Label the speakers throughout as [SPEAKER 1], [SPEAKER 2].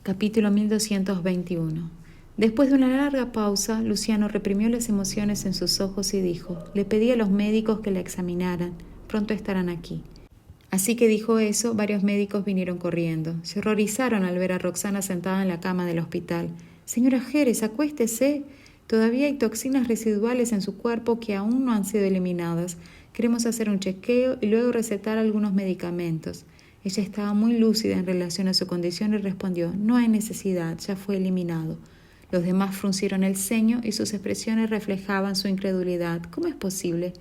[SPEAKER 1] Capítulo 1221. Después de una larga pausa, Luciano reprimió las emociones en sus ojos y dijo: «Le pedí a los médicos que la examinaran. Pronto estarán aquí». Así que dijo eso, varios médicos vinieron corriendo. Se horrorizaron al ver a Roxana sentada en la cama del hospital. «Señora Jerez, acuéstese. Todavía hay toxinas residuales en su cuerpo que aún no han sido eliminadas. Queremos hacer un chequeo y luego recetar algunos medicamentos». Ella estaba muy lúcida en relación a su condición y respondió: «No hay necesidad, ya fue eliminado». Los demás fruncieron el ceño y sus expresiones reflejaban su incredulidad. «¿Cómo es posible?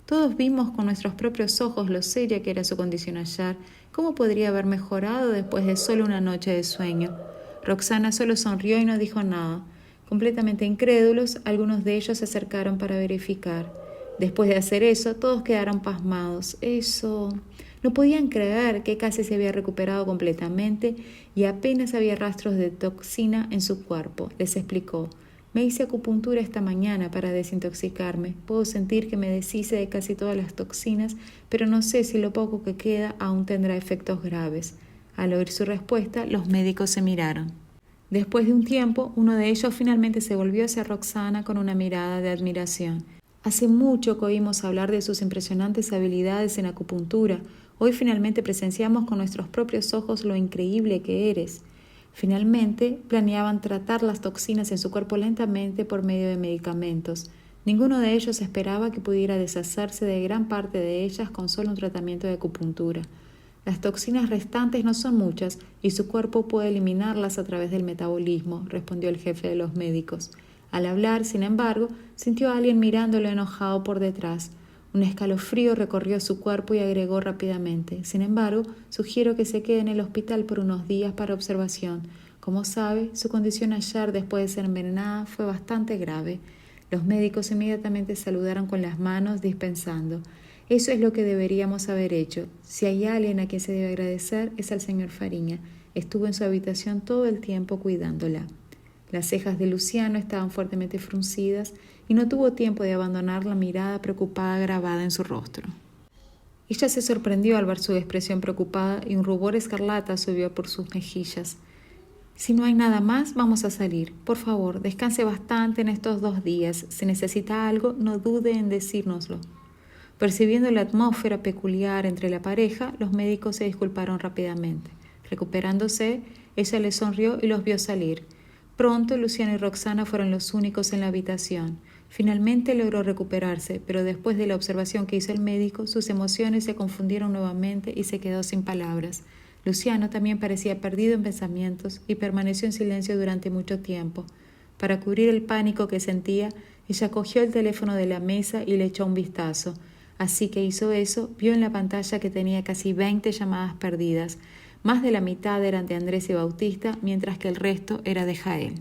[SPEAKER 1] Todos vimos con nuestros propios ojos lo seria que era su condición ayer. ¿Cómo podría haber mejorado después de solo una noche de sueño?». Roxana solo sonrió y no dijo nada. Completamente incrédulos, algunos de ellos se acercaron para verificar. Después de hacer eso, todos quedaron pasmados. No podían creer que casi se había recuperado completamente y apenas había rastros de toxina en su cuerpo. Les explicó: «Me hice acupuntura esta mañana para desintoxicarme. Puedo sentir que me deshice de casi todas las toxinas, pero no sé si lo poco que queda aún tendrá efectos graves». Al oír su respuesta, los médicos se miraron. Después de un tiempo, uno de ellos finalmente se volvió hacia Roxana con una mirada de admiración. «Hace mucho que oímos hablar de sus impresionantes habilidades en acupuntura. Hoy finalmente presenciamos con nuestros propios ojos lo increíble que eres». Finalmente, planeaban tratar las toxinas en su cuerpo lentamente por medio de medicamentos. Ninguno de ellos esperaba que pudiera deshacerse de gran parte de ellas con solo un tratamiento de acupuntura. «Las toxinas restantes no son muchas y su cuerpo puede eliminarlas a través del metabolismo», respondió el jefe de los médicos. Al hablar, sin embargo, sintió a alguien mirándolo enojado por detrás. Un escalofrío recorrió su cuerpo y agregó rápidamente: «Sin embargo, sugiero que se quede en el hospital por unos días para observación. Como sabe, su condición ayer después de ser envenenada fue bastante grave». Los médicos inmediatamente saludaron con las manos, dispensando: «Eso es lo que deberíamos haber hecho. Si hay alguien a quien se debe agradecer, es al señor Fariña. Estuvo en su habitación todo el tiempo cuidándola». Las cejas de Luciano estaban fuertemente fruncidas y no tuvo tiempo de abandonar la mirada preocupada grabada en su rostro. Ella se sorprendió al ver su expresión preocupada y un rubor escarlata subió por sus mejillas. «Si no hay nada más, vamos a salir. Por favor, descanse bastante en estos 2 días. Si necesita algo, no dude en decírnoslo». Percibiendo la atmósfera peculiar entre la pareja, los médicos se disculparon rápidamente. Recuperándose, ella les sonrió y los vio salir. Pronto, Luciano y Roxana fueron los únicos en la habitación. Finalmente logró recuperarse, pero después de la observación que hizo el médico, sus emociones se confundieron nuevamente y se quedó sin palabras. Luciano también parecía perdido en pensamientos y permaneció en silencio durante mucho tiempo. Para cubrir el pánico que sentía, ella cogió el teléfono de la mesa y le echó un vistazo. Así que hizo eso, vio en la pantalla que tenía casi 20 llamadas perdidas. Más de la mitad eran de Andrés y Bautista, mientras que el resto era de Jael.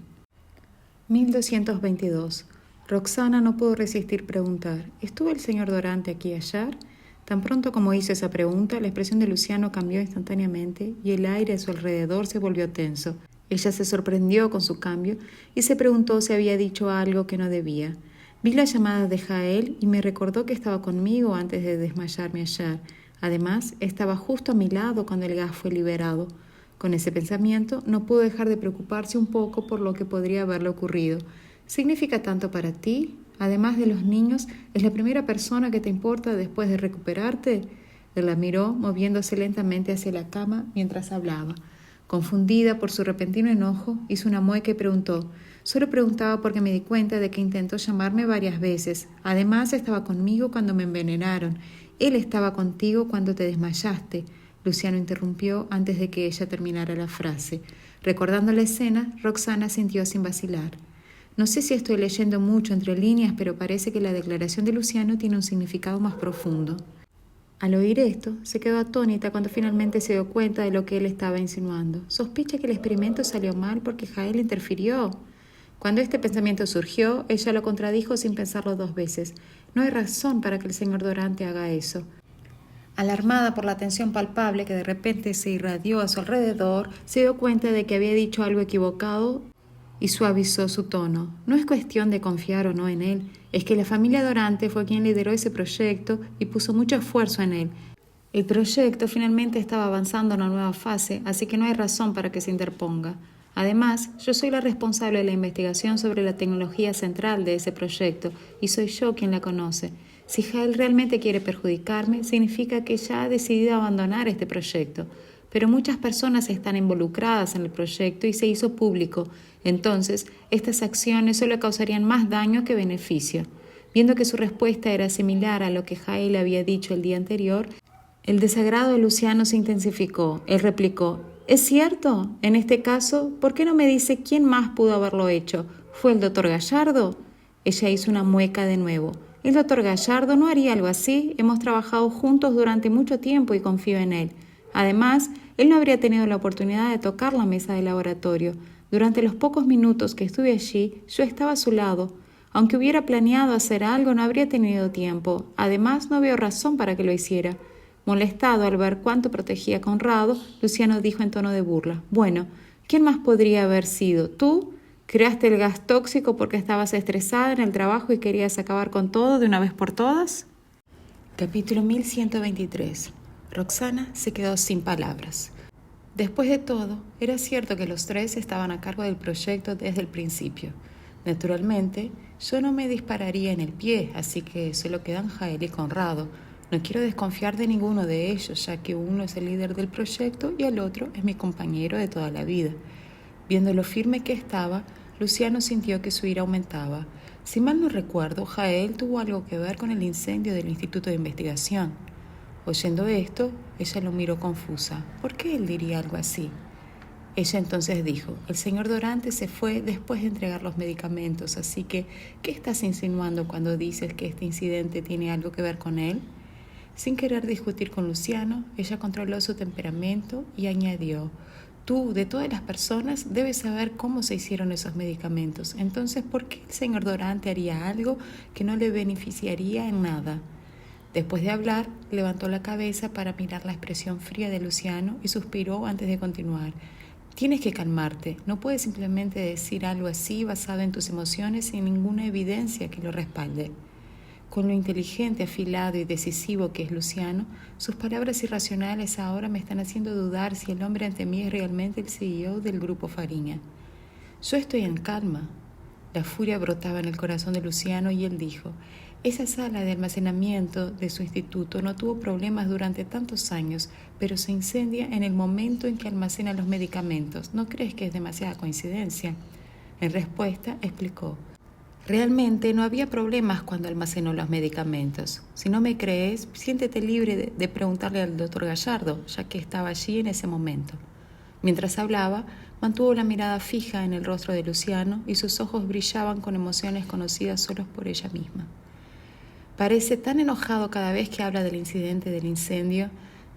[SPEAKER 1] 1222. Roxana no pudo resistir preguntar: «¿Estuvo el señor Dorante aquí ayer?». Tan pronto como hizo esa pregunta, la expresión de Luciano cambió instantáneamente y el aire a su alrededor se volvió tenso. Ella se sorprendió con su cambio y se preguntó si había dicho algo que no debía. «Vi las llamadas de Jael y me recordó que estaba conmigo antes de desmayarme ayer. Además, estaba justo a mi lado cuando el gas fue liberado». Con ese pensamiento, no pudo dejar de preocuparse un poco por lo que podría haberle ocurrido. «¿Significa tanto para ti? Además de los niños, ¿es la primera persona que te importa después de recuperarte?». Él la miró, moviéndose lentamente hacia la cama mientras hablaba. Confundida por su repentino enojo, hizo una mueca y preguntó: «Solo preguntaba porque me di cuenta de que intentó llamarme varias veces. Además, estaba conmigo cuando me envenenaron. Él estaba contigo cuando te desmayaste». Luciano interrumpió antes de que ella terminara la frase. Recordando la escena, Roxana sintió sin vacilar: «No sé si estoy leyendo mucho entre líneas, pero parece que la declaración de Luciano tiene un significado más profundo». Al oír esto, se quedó atónita cuando finalmente se dio cuenta de lo que él estaba insinuando. Sospecha que el experimento salió mal porque Jael interfirió. Cuando este pensamiento surgió, ella lo contradijo sin pensarlo 2 veces. «No hay razón para que el señor Dorante haga eso». Alarmada por la tensión palpable que de repente se irradió a su alrededor, se dio cuenta de que había dicho algo equivocado y suavizó su tono. «No es cuestión de confiar o no en él, es que la familia Dorante fue quien lideró ese proyecto y puso mucho esfuerzo en él. El proyecto finalmente estaba avanzando a una nueva fase, así que no hay razón para que se interponga». Además, yo soy la responsable de la investigación sobre la tecnología central de ese proyecto y soy yo quien la conoce. Si Jael realmente quiere perjudicarme, significa que ya ha decidido abandonar este proyecto. Pero muchas personas están involucradas en el proyecto y se hizo público. Entonces, estas acciones solo causarían más daño que beneficio. Viendo que su respuesta era similar a lo que Jael había dicho el día anterior, el desagrado de Luciano se intensificó. Él replicó: ¿es cierto? En este caso, ¿por qué no me dice quién más pudo haberlo hecho? ¿Fue el doctor Gallardo? Ella hizo una mueca de nuevo. El doctor Gallardo no haría algo así. Hemos trabajado juntos durante mucho tiempo y confío en él. Además, él no habría tenido la oportunidad de tocar la mesa del laboratorio. Durante los pocos minutos que estuve allí, yo estaba a su lado. Aunque hubiera planeado hacer algo, no habría tenido tiempo. Además, no veo razón para que lo hiciera. Molestado al ver cuánto protegía a Conrado, Luciano dijo en tono de burla: bueno, ¿quién más podría haber sido? ¿Tú? ¿Creaste el gas tóxico porque estabas estresada en el trabajo y querías acabar con todo de una vez por todas? Capítulo 1123. Roxana se quedó sin palabras. Después de todo, era cierto que los tres estaban a cargo del proyecto desde el principio. Naturalmente, yo no me dispararía en el pie, así que solo quedan Jael y Conrado. No quiero desconfiar de ninguno de ellos, ya que uno es el líder del proyecto y el otro es mi compañero de toda la vida. Viendo lo firme que estaba, Luciano sintió que su ira aumentaba. Si mal no recuerdo, Jael tuvo algo que ver con el incendio del Instituto de Investigación. Oyendo esto, ella lo miró confusa. ¿Por qué él diría algo así? Ella entonces dijo: el señor Dorante se fue después de entregar los medicamentos, así que, ¿qué estás insinuando cuando dices que este incidente tiene algo que ver con él? Sin querer discutir con Luciano, ella controló su temperamento y añadió: tú, de todas las personas, debes saber cómo se hicieron esos medicamentos. Entonces, ¿por qué el señor Dorante haría algo que no le beneficiaría en nada? Después de hablar, levantó la cabeza para mirar la expresión fría de Luciano y suspiró antes de continuar. Tienes que calmarte. No puedes simplemente decir algo así basado en tus emociones sin ninguna evidencia que lo respalde. Con lo inteligente, afilado y decisivo que es Luciano, sus palabras irracionales ahora me están haciendo dudar si el hombre ante mí es realmente el CEO del Grupo Fariña. Yo estoy en calma. La furia brotaba en el corazón de Luciano y él dijo: esa sala de almacenamiento de su instituto no tuvo problemas durante tantos años, pero se incendia en el momento en que almacena los medicamentos. ¿No crees que es demasiada coincidencia? En respuesta, explicó: realmente no había problemas cuando almacenó los medicamentos. Si no me crees, siéntete libre de preguntarle al doctor Gallardo, ya que estaba allí en ese momento. Mientras hablaba, mantuvo la mirada fija en el rostro de Luciano y sus ojos brillaban con emociones conocidas solo por ella misma. Parece tan enojado cada vez que habla del incidente del incendio.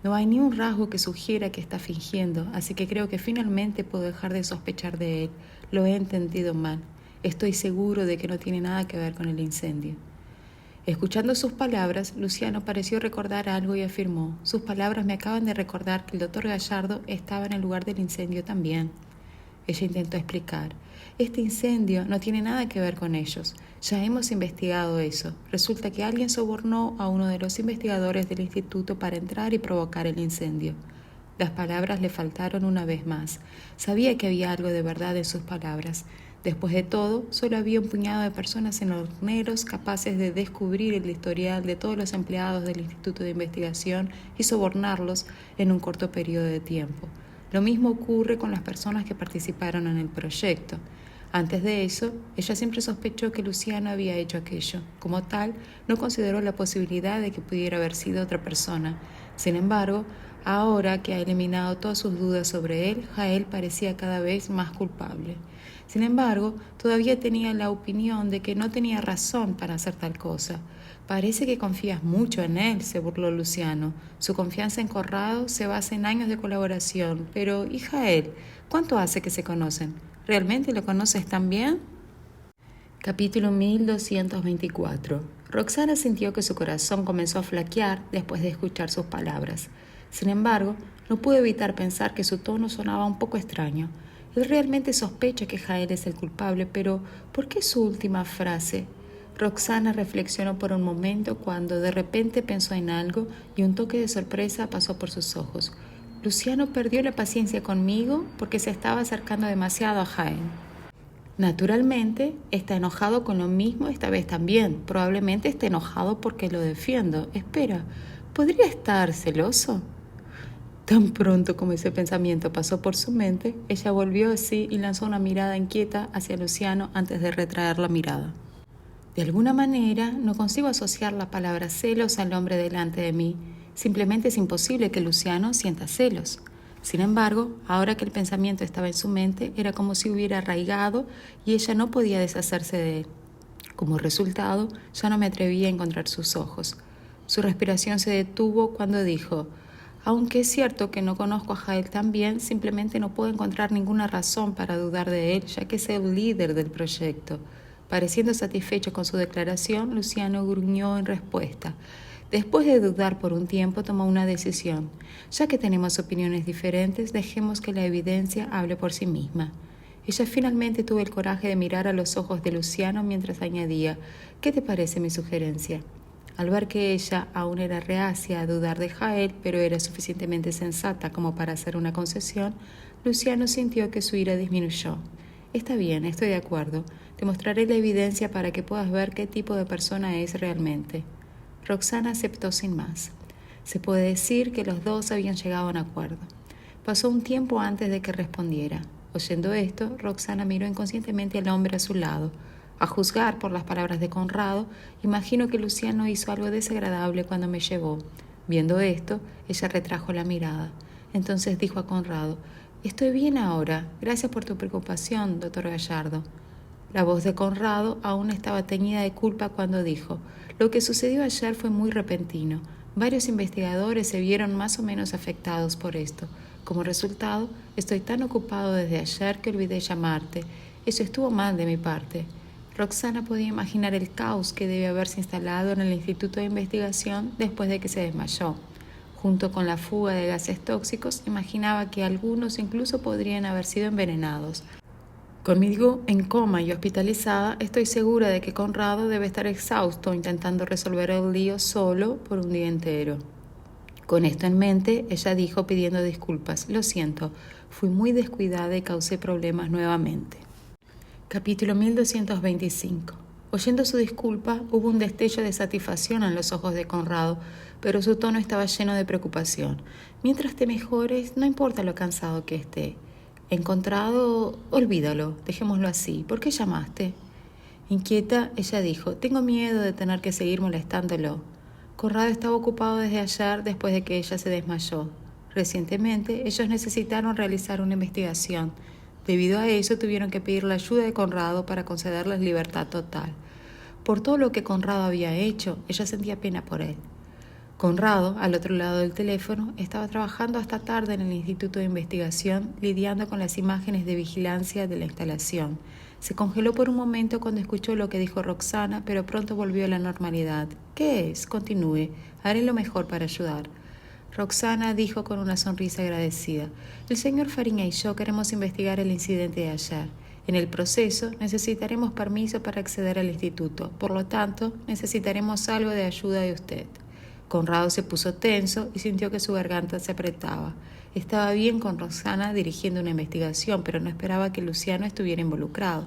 [SPEAKER 1] No hay ni un rasgo que sugiera que está fingiendo, así que creo que finalmente puedo dejar de sospechar de él. Lo he entendido mal. Estoy seguro de que no tiene nada que ver con el incendio. Escuchando sus palabras, Luciano pareció recordar algo y afirmó: sus palabras me acaban de recordar que el doctor Gallardo estaba en el lugar del incendio también. Ella intentó explicar: este incendio no tiene nada que ver con ellos. Ya hemos investigado eso. Resulta que alguien sobornó a uno de los investigadores del instituto para entrar y provocar el incendio. Las palabras le faltaron una vez más. Sabía que había algo de verdad en sus palabras. Después de todo, solo había un puñado de personas en horneros capaces de descubrir el historial de todos los empleados del Instituto de Investigación y sobornarlos en un corto periodo de tiempo. Lo mismo ocurre con las personas que participaron en el proyecto. Antes de eso, ella siempre sospechó que Luciano había hecho aquello. Como tal, no consideró la posibilidad de que pudiera haber sido otra persona. Sin embargo, ahora que ha eliminado todas sus dudas sobre él, Jael parecía cada vez más culpable. Sin embargo, todavía tenía la opinión de que no tenía razón para hacer tal cosa. Parece que confías mucho en él, se burló Luciano. Su confianza en Conrado se basa en años de colaboración. Pero, ¿y Jael? ¿Cuánto hace que se conocen? ¿Realmente lo conoces tan bien? Capítulo 1224. Roxana sintió que su corazón comenzó a flaquear después de escuchar sus palabras. Sin embargo, no pudo evitar pensar que su tono sonaba un poco extraño. Él realmente sospecha que Jael es el culpable, pero ¿por qué su última frase? Roxana reflexionó por un momento cuando de repente pensó en algo y un toque de sorpresa pasó por sus ojos. Luciano perdió la paciencia conmigo porque se estaba acercando demasiado a Jael. Naturalmente, está enojado con lo mismo esta vez también. Probablemente esté enojado porque lo defiendo. Espera, ¿podría estar celoso? Tan pronto como ese pensamiento pasó por su mente, ella volvió así y lanzó una mirada inquieta hacia Luciano antes de retraer la mirada. De alguna manera, no consigo asociar la palabra celos al hombre delante de mí. Simplemente es imposible que Luciano sienta celos. Sin embargo, ahora que el pensamiento estaba en su mente, era como si hubiera arraigado y ella no podía deshacerse de él. Como resultado, ya no me atreví a encontrar sus ojos. Su respiración se detuvo cuando dijo: aunque es cierto que no conozco a Jael tan bien, simplemente no puedo encontrar ninguna razón para dudar de él, ya que es el líder del proyecto. Pareciendo satisfecho con su declaración, Luciano gruñó en respuesta. Después de dudar por un tiempo, tomó una decisión. Ya que tenemos opiniones diferentes, dejemos que la evidencia hable por sí misma. Ella finalmente tuvo el coraje de mirar a los ojos de Luciano mientras añadía: ¿qué te parece mi sugerencia? Al ver que ella aún era reacia a dudar de Jael, pero era suficientemente sensata como para hacer una concesión, Luciano sintió que su ira disminuyó. Está bien, estoy de acuerdo. Te mostraré la evidencia para que puedas ver qué tipo de persona es realmente. Roxana aceptó sin más. Se puede decir que los dos habían llegado a un acuerdo. Pasó un tiempo antes de que respondiera. Oyendo esto, Roxana miró inconscientemente al hombre a su lado. A juzgar por las palabras de Conrado, imagino que Luciano hizo algo desagradable cuando me llevó. Viendo esto, ella retrajo la mirada. Entonces dijo a Conrado: estoy bien ahora. Gracias por tu preocupación, doctor Gallardo. La voz de Conrado aún estaba teñida de culpa cuando dijo: lo que sucedió ayer fue muy repentino. Varios investigadores se vieron más o menos afectados por esto. Como resultado, estoy tan ocupado desde ayer que olvidé llamarte. Eso estuvo mal de mi parte. Roxana podía imaginar el caos que debe haberse instalado en el Instituto de Investigación después de que se desmayó. Junto con la fuga de gases tóxicos, imaginaba que algunos incluso podrían haber sido envenenados. Conmigo en coma y hospitalizada, estoy segura de que Conrado debe estar exhausto intentando resolver el lío solo por un día entero. Con esto en mente, ella dijo pidiendo disculpas: lo siento, fui muy descuidada y causé problemas nuevamente. Capítulo 1225. Oyendo su disculpa, hubo un destello de satisfacción en los ojos de Conrado, pero su tono estaba lleno de preocupación. Mientras te mejores, no importa lo cansado que esté. Encontrado, olvídalo, dejémoslo así. ¿Por qué llamaste? Inquieta, ella dijo: tengo miedo de tener que seguir molestándolo. Conrado estaba ocupado desde ayer después de que ella se desmayó. Recientemente, ellos necesitaron realizar una investigación. Debido a eso, tuvieron que pedir la ayuda de Conrado para concederles libertad total. Por todo lo que Conrado había hecho, ella sentía pena por él. Conrado, al otro lado del teléfono, estaba trabajando hasta tarde en el Instituto de Investigación, lidiando con las imágenes de vigilancia de la instalación. Se congeló por un momento cuando escuchó lo que dijo Roxana, pero pronto volvió a la normalidad. ¿Qué es? Continúe. Haré lo mejor para ayudar. Roxana dijo con una sonrisa agradecida: el señor Fariña y yo queremos investigar el incidente de ayer. En el proceso necesitaremos permiso para acceder al instituto, por lo tanto necesitaremos algo de ayuda de usted. Conrado se puso tenso y sintió que su garganta se apretaba. Estaba bien con Roxana dirigiendo una investigación, pero no esperaba que Luciano estuviera involucrado.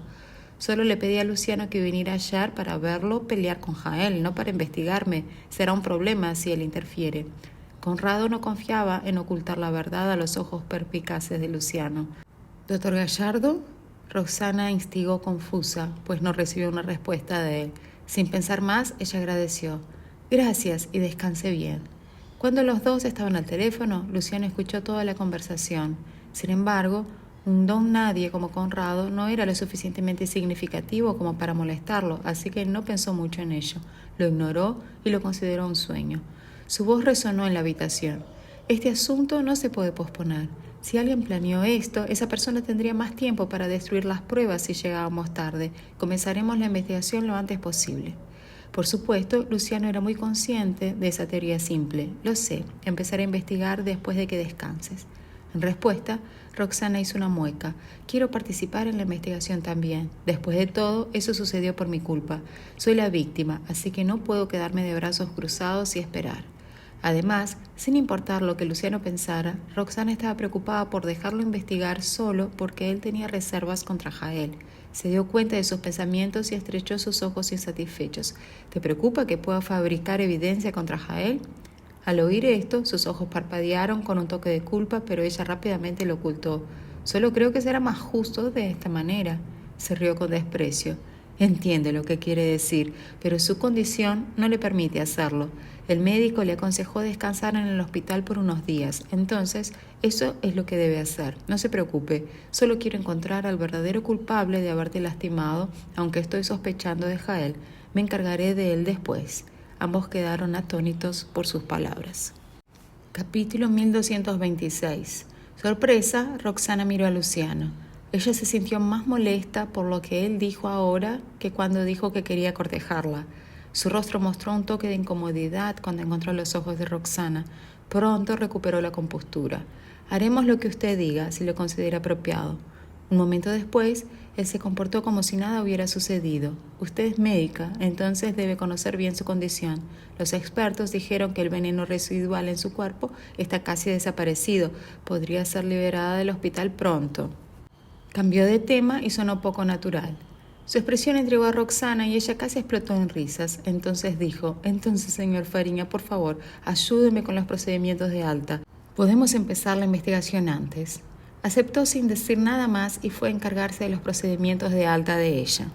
[SPEAKER 1] Solo le pedí a Luciano que viniera ayer para verlo pelear con Jael, no para investigarme. Será un problema si él interfiere. Conrado no confiaba en ocultar la verdad a los ojos perspicaces de Luciano. ¿Doctor Gallardo? Roxana instigó confusa, pues no recibió una respuesta de él. Sin pensar más, ella agradeció. Gracias y descanse bien. Cuando los dos estaban al teléfono, Luciano escuchó toda la conversación. Sin embargo, un don nadie como Conrado no era lo suficientemente significativo como para molestarlo, así que no pensó mucho en ello. Lo ignoró y lo consideró un sueño. Su voz resonó en la habitación. Este asunto no se puede posponer. Si alguien planeó esto, esa persona tendría más tiempo para destruir las pruebas si llegábamos tarde. Comenzaremos la investigación lo antes posible. Por supuesto, Luciano era muy consciente de esa teoría simple. Lo sé, empezaré a investigar después de que descanses. En respuesta, Roxana hizo una mueca. Quiero participar en la investigación también. Después de todo, eso sucedió por mi culpa. Soy la víctima, así que no puedo quedarme de brazos cruzados y esperar. Además, sin importar lo que Luciano pensara, Roxana estaba preocupada por dejarlo investigar solo porque él tenía reservas contra Jael. Se dio cuenta de sus pensamientos y estrechó sus ojos insatisfechos. ¿Te preocupa que pueda fabricar evidencia contra Jael? Al oír esto, sus ojos parpadearon con un toque de culpa, pero ella rápidamente lo ocultó. Solo creo que será más justo de esta manera. Se rió con desprecio. Entiende lo que quiere decir, pero su condición no le permite hacerlo. El médico le aconsejó descansar en el hospital por unos días. Entonces, eso es lo que debe hacer. No se preocupe, solo quiero encontrar al verdadero culpable de haberte lastimado, aunque estoy sospechando de Jael. Me encargaré de él después. Ambos quedaron atónitos por sus palabras. Capítulo 1226. Sorpresa, Roxana miró a Luciano. Ella se sintió más molesta por lo que él dijo ahora que cuando dijo que quería cortejarla. Su rostro mostró un toque de incomodidad cuando encontró los ojos de Roxana. Pronto recuperó la compostura. Haremos lo que usted diga, si lo considera apropiado. Un momento después, él se comportó como si nada hubiera sucedido. Usted es médica, entonces debe conocer bien su condición. Los expertos dijeron que el veneno residual en su cuerpo está casi desaparecido. Podría ser liberada del hospital pronto. Cambió de tema y sonó poco natural. Su expresión intrigó a Roxana y ella casi explotó en risas. Entonces dijo, señor Fariña, por favor, ayúdeme con los procedimientos de alta. ¿Podemos empezar la investigación antes? Aceptó sin decir nada más y fue a encargarse de los procedimientos de alta de ella.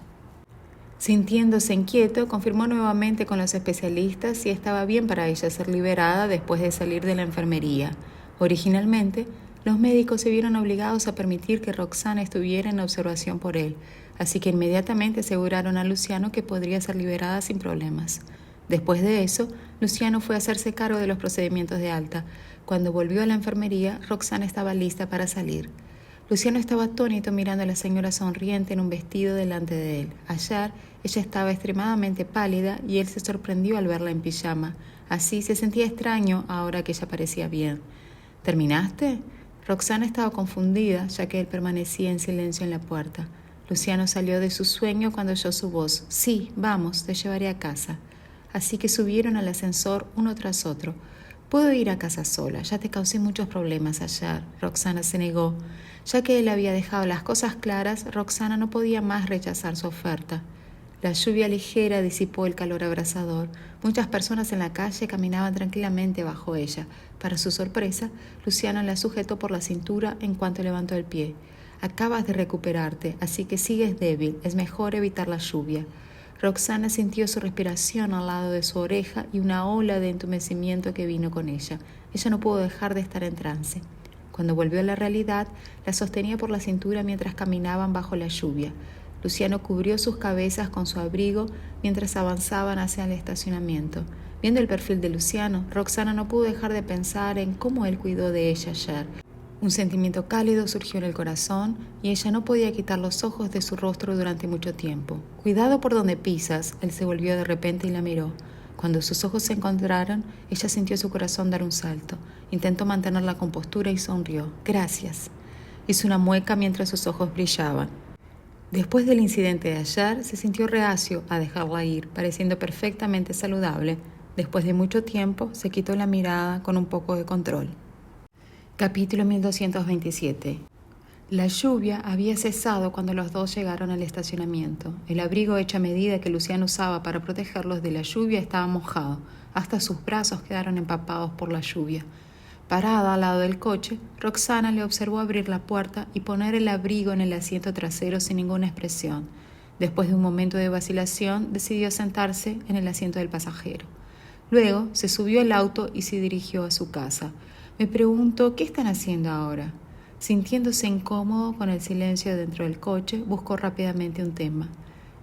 [SPEAKER 1] Sintiéndose inquieto, confirmó nuevamente con los especialistas si estaba bien para ella ser liberada después de salir de la enfermería. Originalmente, los médicos se vieron obligados a permitir que Roxana estuviera en observación por él, así que inmediatamente aseguraron a Luciano que podría ser liberada sin problemas. Después de eso, Luciano fue a hacerse cargo de los procedimientos de alta. Cuando volvió a la enfermería, Roxana estaba lista para salir. Luciano estaba atónito mirando a la señora sonriente en un vestido delante de él. Ayer, ella estaba extremadamente pálida y él se sorprendió al verla en pijama. Así se sentía extraño ahora que ella parecía bien. ¿Terminaste? Roxana estaba confundida, ya que él permanecía en silencio en la puerta. Luciano salió de su sueño cuando oyó su voz. Sí, vamos, te llevaré a casa. Así que subieron al ascensor uno tras otro. Puedo ir a casa sola, ya te causé muchos problemas ayer. Roxana se negó. Ya que él había dejado las cosas claras, Roxana no podía más rechazar su oferta. La lluvia ligera disipó el calor abrasador. Muchas personas en la calle caminaban tranquilamente bajo ella. Para su sorpresa, Luciano la sujetó por la cintura en cuanto levantó el pie. Acabas de recuperarte, así que sigues débil. Es mejor evitar la lluvia. Roxana sintió su respiración al lado de su oreja y una ola de entumecimiento que vino con ella. Ella no pudo dejar de estar en trance. Cuando volvió a la realidad, la sostenía por la cintura mientras caminaban bajo la lluvia. Luciano cubrió sus cabezas con su abrigo mientras avanzaban hacia el estacionamiento. Viendo el perfil de Luciano, Roxana no pudo dejar de pensar en cómo él cuidó de ella ayer. Un sentimiento cálido surgió en el corazón y ella no podía quitar los ojos de su rostro durante mucho tiempo. Cuidado por donde pisas, él se volvió de repente y la miró. Cuando sus ojos se encontraron, ella sintió su corazón dar un salto. Intentó mantener la compostura y sonrió. Gracias. Hizo una mueca mientras sus ojos brillaban. Después del incidente de ayer, se sintió reacio a dejarla ir, pareciendo perfectamente saludable. Después de mucho tiempo, se quitó la mirada con un poco de control. Capítulo 1227. La lluvia había cesado cuando los dos llegaron al estacionamiento. El abrigo hecho a medida que Luciano usaba para protegerlos de la lluvia estaba mojado. Hasta sus brazos quedaron empapados por la lluvia. Parada al lado del coche, Roxana le observó abrir la puerta y poner el abrigo en el asiento trasero sin ninguna expresión. Después de un momento de vacilación, decidió sentarse en el asiento del pasajero. Luego se subió al auto y se dirigió a su casa. Me preguntó, ¿qué están haciendo ahora? Sintiéndose incómodo con el silencio dentro del coche, buscó rápidamente un tema.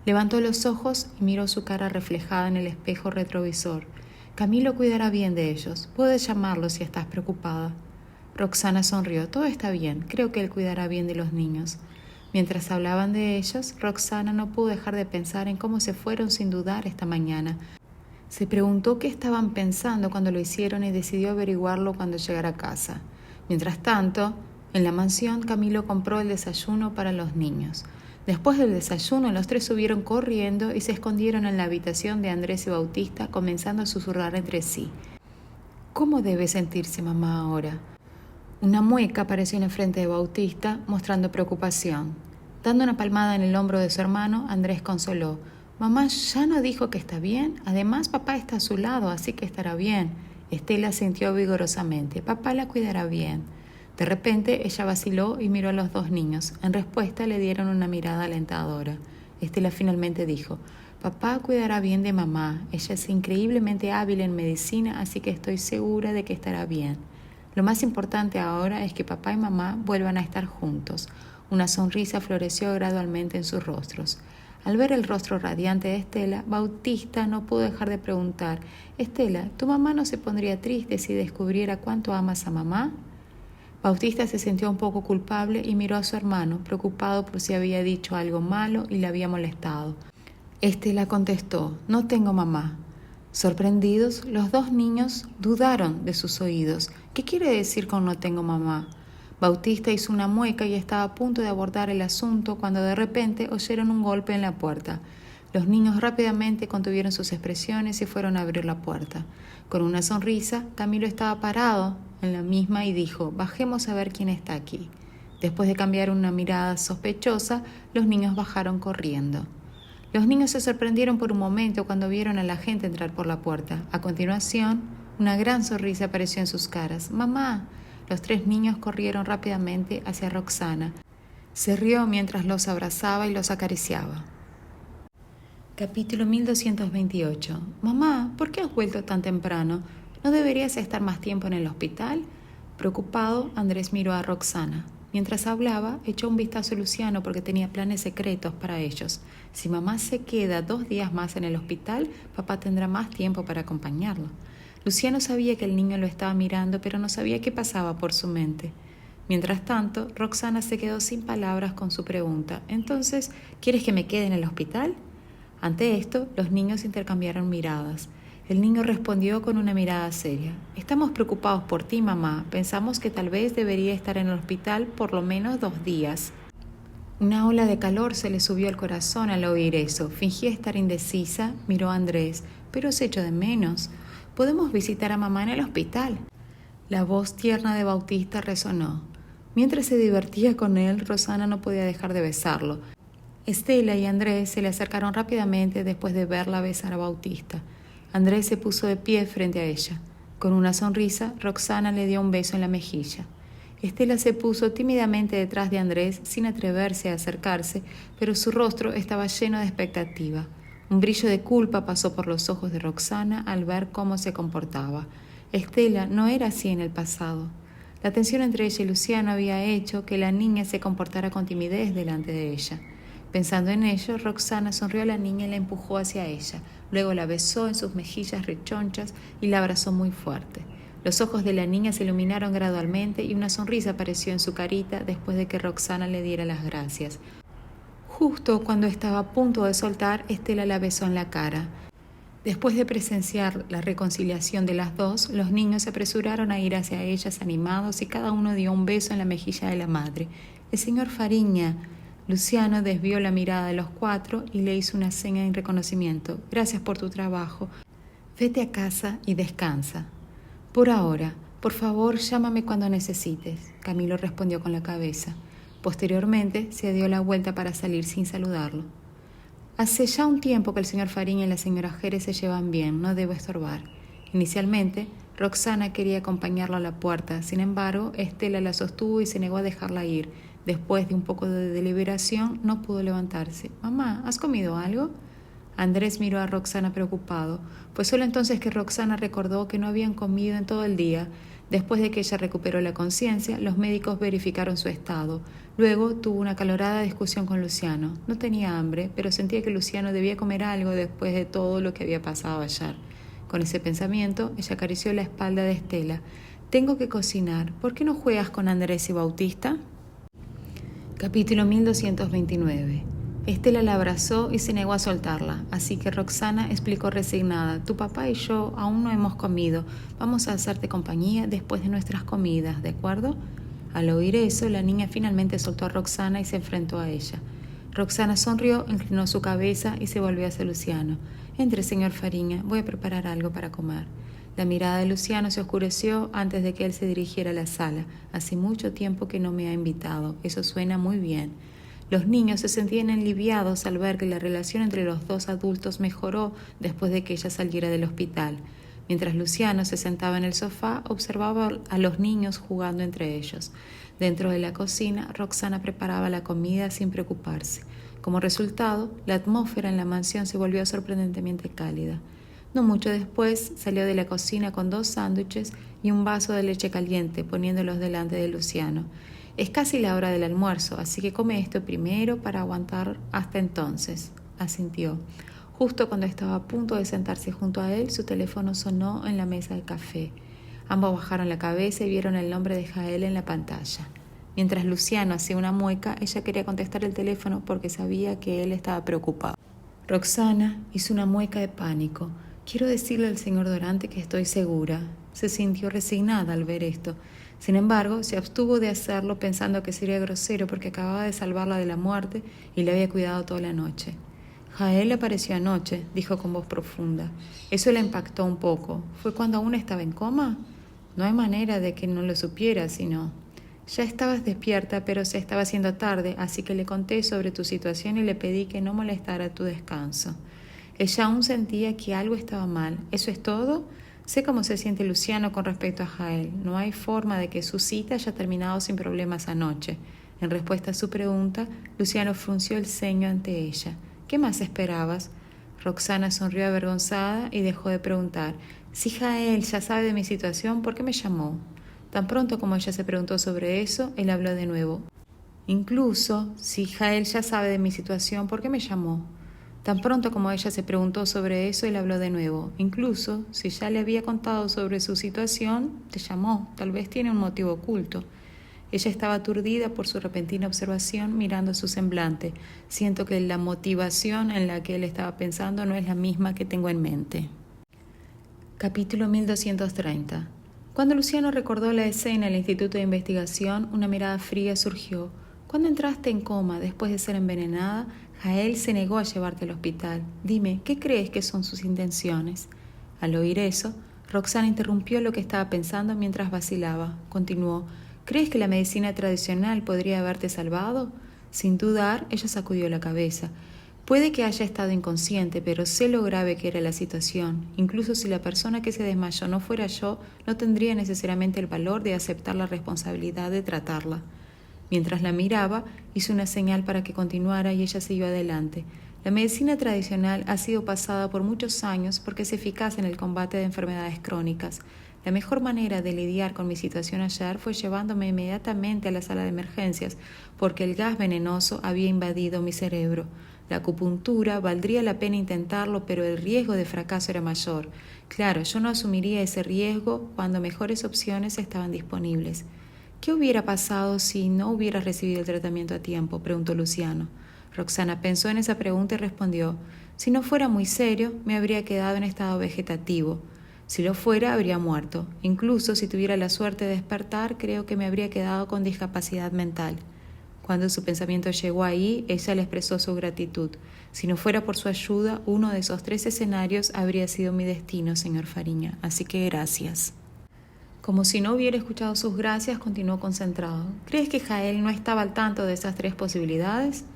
[SPEAKER 1] Levantó los ojos y miró su cara reflejada en el espejo retrovisor. Camilo cuidará bien de ellos. Puedes llamarlo si estás preocupada. Roxana sonrió. Todo está bien. Creo que él cuidará bien de los niños. Mientras hablaban de ellos, Roxana no pudo dejar de pensar en cómo se fueron sin dudar esta mañana. Se preguntó qué estaban pensando cuando lo hicieron y decidió averiguarlo cuando llegara a casa. Mientras tanto, en la mansión, Camilo compró el desayuno para los niños. Después del desayuno, los tres subieron corriendo y se escondieron en la habitación de Andrés y Bautista, comenzando a susurrar entre sí. ¿Cómo debe sentirse mamá ahora? Una mueca apareció en el frente de Bautista, mostrando preocupación. Dando una palmada en el hombro de su hermano, Andrés consoló. Mamá ya no dijo que está bien. Además, papá está a su lado, así que estará bien. Estela sintió vigorosamente. Papá la cuidará bien. De repente, ella vaciló y miró a los dos niños. En respuesta, le dieron una mirada alentadora. Estela finalmente dijo, papá cuidará bien de mamá. Ella es increíblemente hábil en medicina, así que estoy segura de que estará bien. Lo más importante ahora es que papá y mamá vuelvan a estar juntos. Una sonrisa floreció gradualmente en sus rostros. Al ver el rostro radiante de Estela, Bautista no pudo dejar de preguntar, Estela, ¿tu mamá no se pondría triste si descubriera cuánto amas a mamá? Bautista se sintió un poco culpable y miró a su hermano, preocupado por si había dicho algo malo y le había molestado. Estela contestó, no tengo mamá. Sorprendidos, los dos niños dudaron de sus oídos. ¿Qué quiere decir con no tengo mamá? Bautista hizo una mueca y estaba a punto de abordar el asunto cuando de repente oyeron un golpe en la puerta. Los niños rápidamente contuvieron sus expresiones y fueron a abrir la puerta. Con una sonrisa, Camilo estaba parado en la misma y dijo, bajemos a ver quién está aquí. Después de cambiar una mirada sospechosa, los niños bajaron corriendo. Los niños se sorprendieron por un momento cuando vieron a la gente entrar por la puerta. A continuación, una gran sonrisa apareció en sus caras. ¡Mamá! Los tres niños corrieron rápidamente hacia Roxana. Se rió mientras los abrazaba y los acariciaba. Capítulo 1228. Mamá, ¿por qué has vuelto tan temprano? ¿No deberías estar más tiempo en el hospital? Preocupado, Andrés miró a Roxana. Mientras hablaba, echó un vistazo a Luciano porque tenía planes secretos para ellos. Si mamá se queda 2 días más en el hospital, papá tendrá más tiempo para acompañarlo. Luciano sabía que el niño lo estaba mirando, pero no sabía qué pasaba por su mente. Mientras tanto, Roxana se quedó sin palabras con su pregunta. Entonces, ¿quieres que me quede en el hospital? Ante esto, los niños intercambiaron miradas. El niño respondió con una mirada seria. Estamos preocupados por ti, mamá. Pensamos que tal vez debería estar en el hospital por lo menos 2 días. Una ola de calor se le subió al corazón al oír eso. Fingía estar indecisa, miró a Andrés. Pero os echo de menos. Podemos visitar a mamá en el hospital. La voz tierna de Bautista resonó. Mientras se divertía con él, Rosana no podía dejar de besarlo. Estela y Andrés se le acercaron rápidamente después de verla besar a Bautista. Andrés se puso de pie frente a ella. Con una sonrisa, Roxana le dio un beso en la mejilla. Estela se puso tímidamente detrás de Andrés sin atreverse a acercarse, pero su rostro estaba lleno de expectativa. Un brillo de culpa pasó por los ojos de Roxana al ver cómo se comportaba. Estela no era así en el pasado. La tensión entre ella y Luciano había hecho que la niña se comportara con timidez delante de ella. Pensando en ello, Roxana sonrió a la niña y la empujó hacia ella. Luego la besó en sus mejillas rechonchas y la abrazó muy fuerte. Los ojos de la niña se iluminaron gradualmente y una sonrisa apareció en su carita después de que Roxana le diera las gracias. Justo cuando estaba a punto de soltar, Estela la besó en la cara. Después de presenciar la reconciliación de las dos, los niños se apresuraron a ir hacia ellas animados y cada uno dio un beso en la mejilla de la madre. El señor Fariña. Luciano desvió la mirada de los 4 y le hizo una seña en reconocimiento. Gracias por tu trabajo. Vete a casa y descansa. Por ahora, por favor, llámame cuando necesites. Camilo respondió con la cabeza. Posteriormente, se dio la vuelta para salir sin saludarlo. Hace ya un tiempo que el señor Fariña y la señora Jerez se llevan bien, no debo estorbar. Inicialmente, Roxana quería acompañarlo a la puerta, sin embargo, Estela la sostuvo y se negó a dejarla ir. Después de un poco de deliberación, no pudo levantarse. «Mamá, ¿has comido algo?» Andrés miró a Roxana preocupado. Fue solo entonces que Roxana recordó que no habían comido en todo el día. Después de que ella recuperó la conciencia, los médicos verificaron su estado. Luego tuvo una acalorada discusión con Luciano. No tenía hambre, pero sentía que Luciano debía comer algo después de todo lo que había pasado ayer. Con ese pensamiento, ella acarició la espalda de Estela. «Tengo que cocinar. ¿Por qué no juegas con Andrés y Bautista?» Capítulo 1229. Estela la abrazó y se negó a soltarla, así que Roxana explicó resignada: «Tu papá y yo aún no hemos comido. Vamos a hacerte compañía después de nuestras comidas, ¿de acuerdo?» Al oír eso, la niña finalmente soltó a Roxana y se enfrentó a ella. Roxana sonrió, inclinó su cabeza y se volvió hacia Luciano. «Entre, señor Fariña, voy a preparar algo para comer». La mirada de Luciano se oscureció antes de que él se dirigiera a la sala. Hace mucho tiempo que no me ha invitado. Eso suena muy bien. Los niños se sentían aliviados al ver que la relación entre los dos adultos mejoró después de que ella saliera del hospital. Mientras Luciano se sentaba en el sofá, observaba a los niños jugando entre ellos. Dentro de la cocina, Roxana preparaba la comida sin preocuparse. Como resultado, la atmósfera en la mansión se volvió sorprendentemente cálida. No mucho después, salió de la cocina con 2 sándwiches y un vaso de leche caliente, poniéndolos delante de Luciano. Es casi la hora del almuerzo, así que come esto primero para aguantar hasta entonces, asintió. Justo cuando estaba a punto de sentarse junto a él, su teléfono sonó en la mesa de café. Ambos bajaron la cabeza y vieron el nombre de Jael en la pantalla. Mientras Luciano hacía una mueca, ella quería contestar el teléfono porque sabía que él estaba preocupado. Roxana hizo una mueca de pánico. Quiero decirle al señor Dorante que estoy segura. Se sintió resignada al ver esto. Sin embargo, se abstuvo de hacerlo pensando que sería grosero porque acababa de salvarla de la muerte y le había cuidado toda la noche. Jael apareció anoche, dijo con voz profunda. Eso la impactó un poco. ¿Fue cuando aún estaba en coma? No hay manera de que no lo supiera, sino... Ya estabas despierta, pero se estaba haciendo tarde, así que le conté sobre tu situación y le pedí que no molestara tu descanso. Ella aún sentía que algo estaba mal. ¿Eso es todo? Sé cómo se siente Luciano con respecto a Jael. No hay forma de que su cita haya terminado sin problemas anoche. En respuesta a su pregunta, Luciano frunció el ceño ante ella. ¿Qué más esperabas? Roxana sonrió avergonzada y dejó de preguntar. Si Jael ya sabe de mi situación, ¿por qué me llamó? Tan pronto como ella se preguntó sobre eso, él habló de nuevo. Incluso si Jael ya sabe de mi situación, ¿por qué me llamó? Tan pronto como ella se preguntó sobre eso, él habló de nuevo. Incluso si ya le había contado sobre su situación, te llamó. Tal vez tiene un motivo oculto. Ella estaba aturdida por su repentina observación, mirando su semblante. Siento que la motivación en la que él estaba pensando no es la misma que tengo en mente. Capítulo 1230. Cuando Luciano recordó la escena en el Instituto de Investigación, una mirada fría surgió. Cuando entraste en coma después de ser envenenada, Jael se negó a llevarte al hospital. Dime, ¿qué crees que son sus intenciones? Al oír eso, Roxana interrumpió lo que estaba pensando mientras vacilaba. Continuó. ¿Crees que la medicina tradicional podría haberte salvado? Sin dudar, ella sacudió la cabeza. Puede que haya estado inconsciente, pero sé lo grave que era la situación. Incluso si la persona que se desmayó no fuera yo, no tendría necesariamente el valor de aceptar la responsabilidad de tratarla. Mientras la miraba, hizo una señal para que continuara y ella siguió adelante. La medicina tradicional ha sido pasada por muchos años porque es eficaz en el combate de enfermedades crónicas. La mejor manera de lidiar con mi situación ayer fue llevándome inmediatamente a la sala de emergencias porque el gas venenoso había invadido mi cerebro. La acupuntura valdría la pena intentarlo, pero el riesgo de fracaso era mayor. Claro, yo no asumiría ese riesgo cuando mejores opciones estaban disponibles. ¿Qué hubiera pasado si no hubieras recibido el tratamiento a tiempo?, preguntó Luciano. Roxana pensó en esa pregunta y respondió, si no fuera muy serio, me habría quedado en estado vegetativo. Si lo fuera, habría muerto. Incluso si tuviera la suerte de despertar, creo que me habría quedado con discapacidad mental. Cuando su pensamiento llegó ahí, ella le expresó su gratitud. Si no fuera por su ayuda, uno de esos 3 escenarios habría sido mi destino, señor Fariña. Así que gracias. Como si no hubiera escuchado sus gracias, continuó concentrado. ¿Crees que Jael no estaba al tanto de esas 3 posibilidades?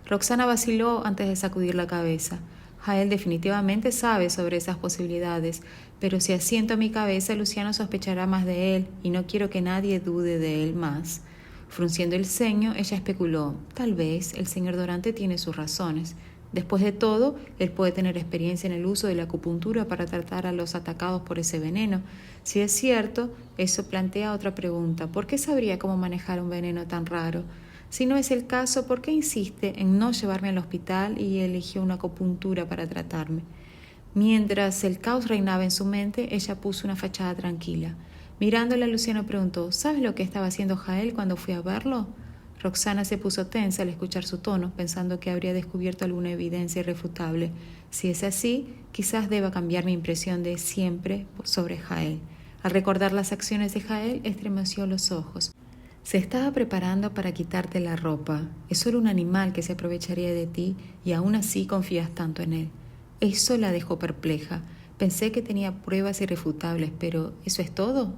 [SPEAKER 1] Roxana vaciló antes de sacudir la cabeza. Jael definitivamente sabe sobre esas posibilidades, pero si asiento mi cabeza, Luciano sospechará más de él y no quiero que nadie dude de él más. Frunciendo el ceño, ella especuló, tal vez el señor Dorante tiene sus razones. Después de todo, él puede tener experiencia en el uso de la acupuntura para tratar a los atacados por ese veneno. Si es cierto, eso plantea otra pregunta. ¿Por qué sabría cómo manejar un veneno tan raro? Si no es el caso, ¿por qué insiste en no llevarme al hospital y eligió una acupuntura para tratarme? Mientras el caos reinaba en su mente, ella puso una fachada tranquila. Mirándola, Luciano preguntó, ¿sabes lo que estaba haciendo Jael cuando fui a verlo? Roxana se puso tensa al escuchar su tono, pensando que habría descubierto alguna evidencia irrefutable. Si es así, quizás deba cambiar mi impresión de siempre sobre Jael. Al recordar las acciones de Jael, estremeció los ojos. Se estaba preparando para quitarte la ropa. Es solo un animal que se aprovecharía de ti y aún así confías tanto en él. Eso la dejó perpleja. Pensé que tenía pruebas irrefutables, pero ¿eso es todo?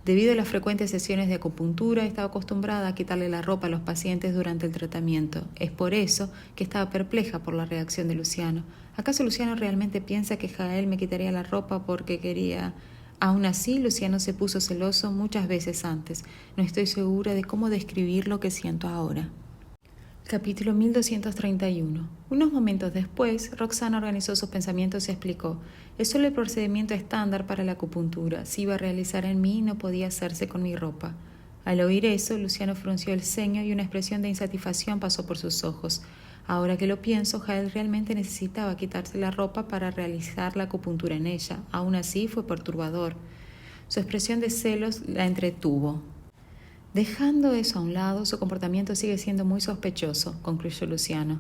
[SPEAKER 1] Debido a las frecuentes sesiones de acupuntura, estaba acostumbrada a quitarle la ropa a los pacientes durante el tratamiento. Es por eso que estaba perpleja por la reacción de Luciano. ¿Acaso Luciano realmente piensa que Jael me quitaría la ropa porque quería? Aún así, Luciano se puso celoso muchas veces antes. No estoy segura de cómo describir lo que siento ahora. Capítulo 1231. Unos momentos después, Roxana organizó sus pensamientos y explicó: es solo el procedimiento estándar para la acupuntura. Si iba a realizar en mí, no podía hacerse con mi ropa. Al oír eso, Luciano frunció el ceño y una expresión de insatisfacción pasó por sus ojos. Ahora que lo pienso, Jael realmente necesitaba quitarse la ropa para realizar la acupuntura en ella. Aún así, fue perturbador. Su expresión de celos la entretuvo. Dejando eso a un lado, su comportamiento sigue siendo muy sospechoso, concluyó Luciano.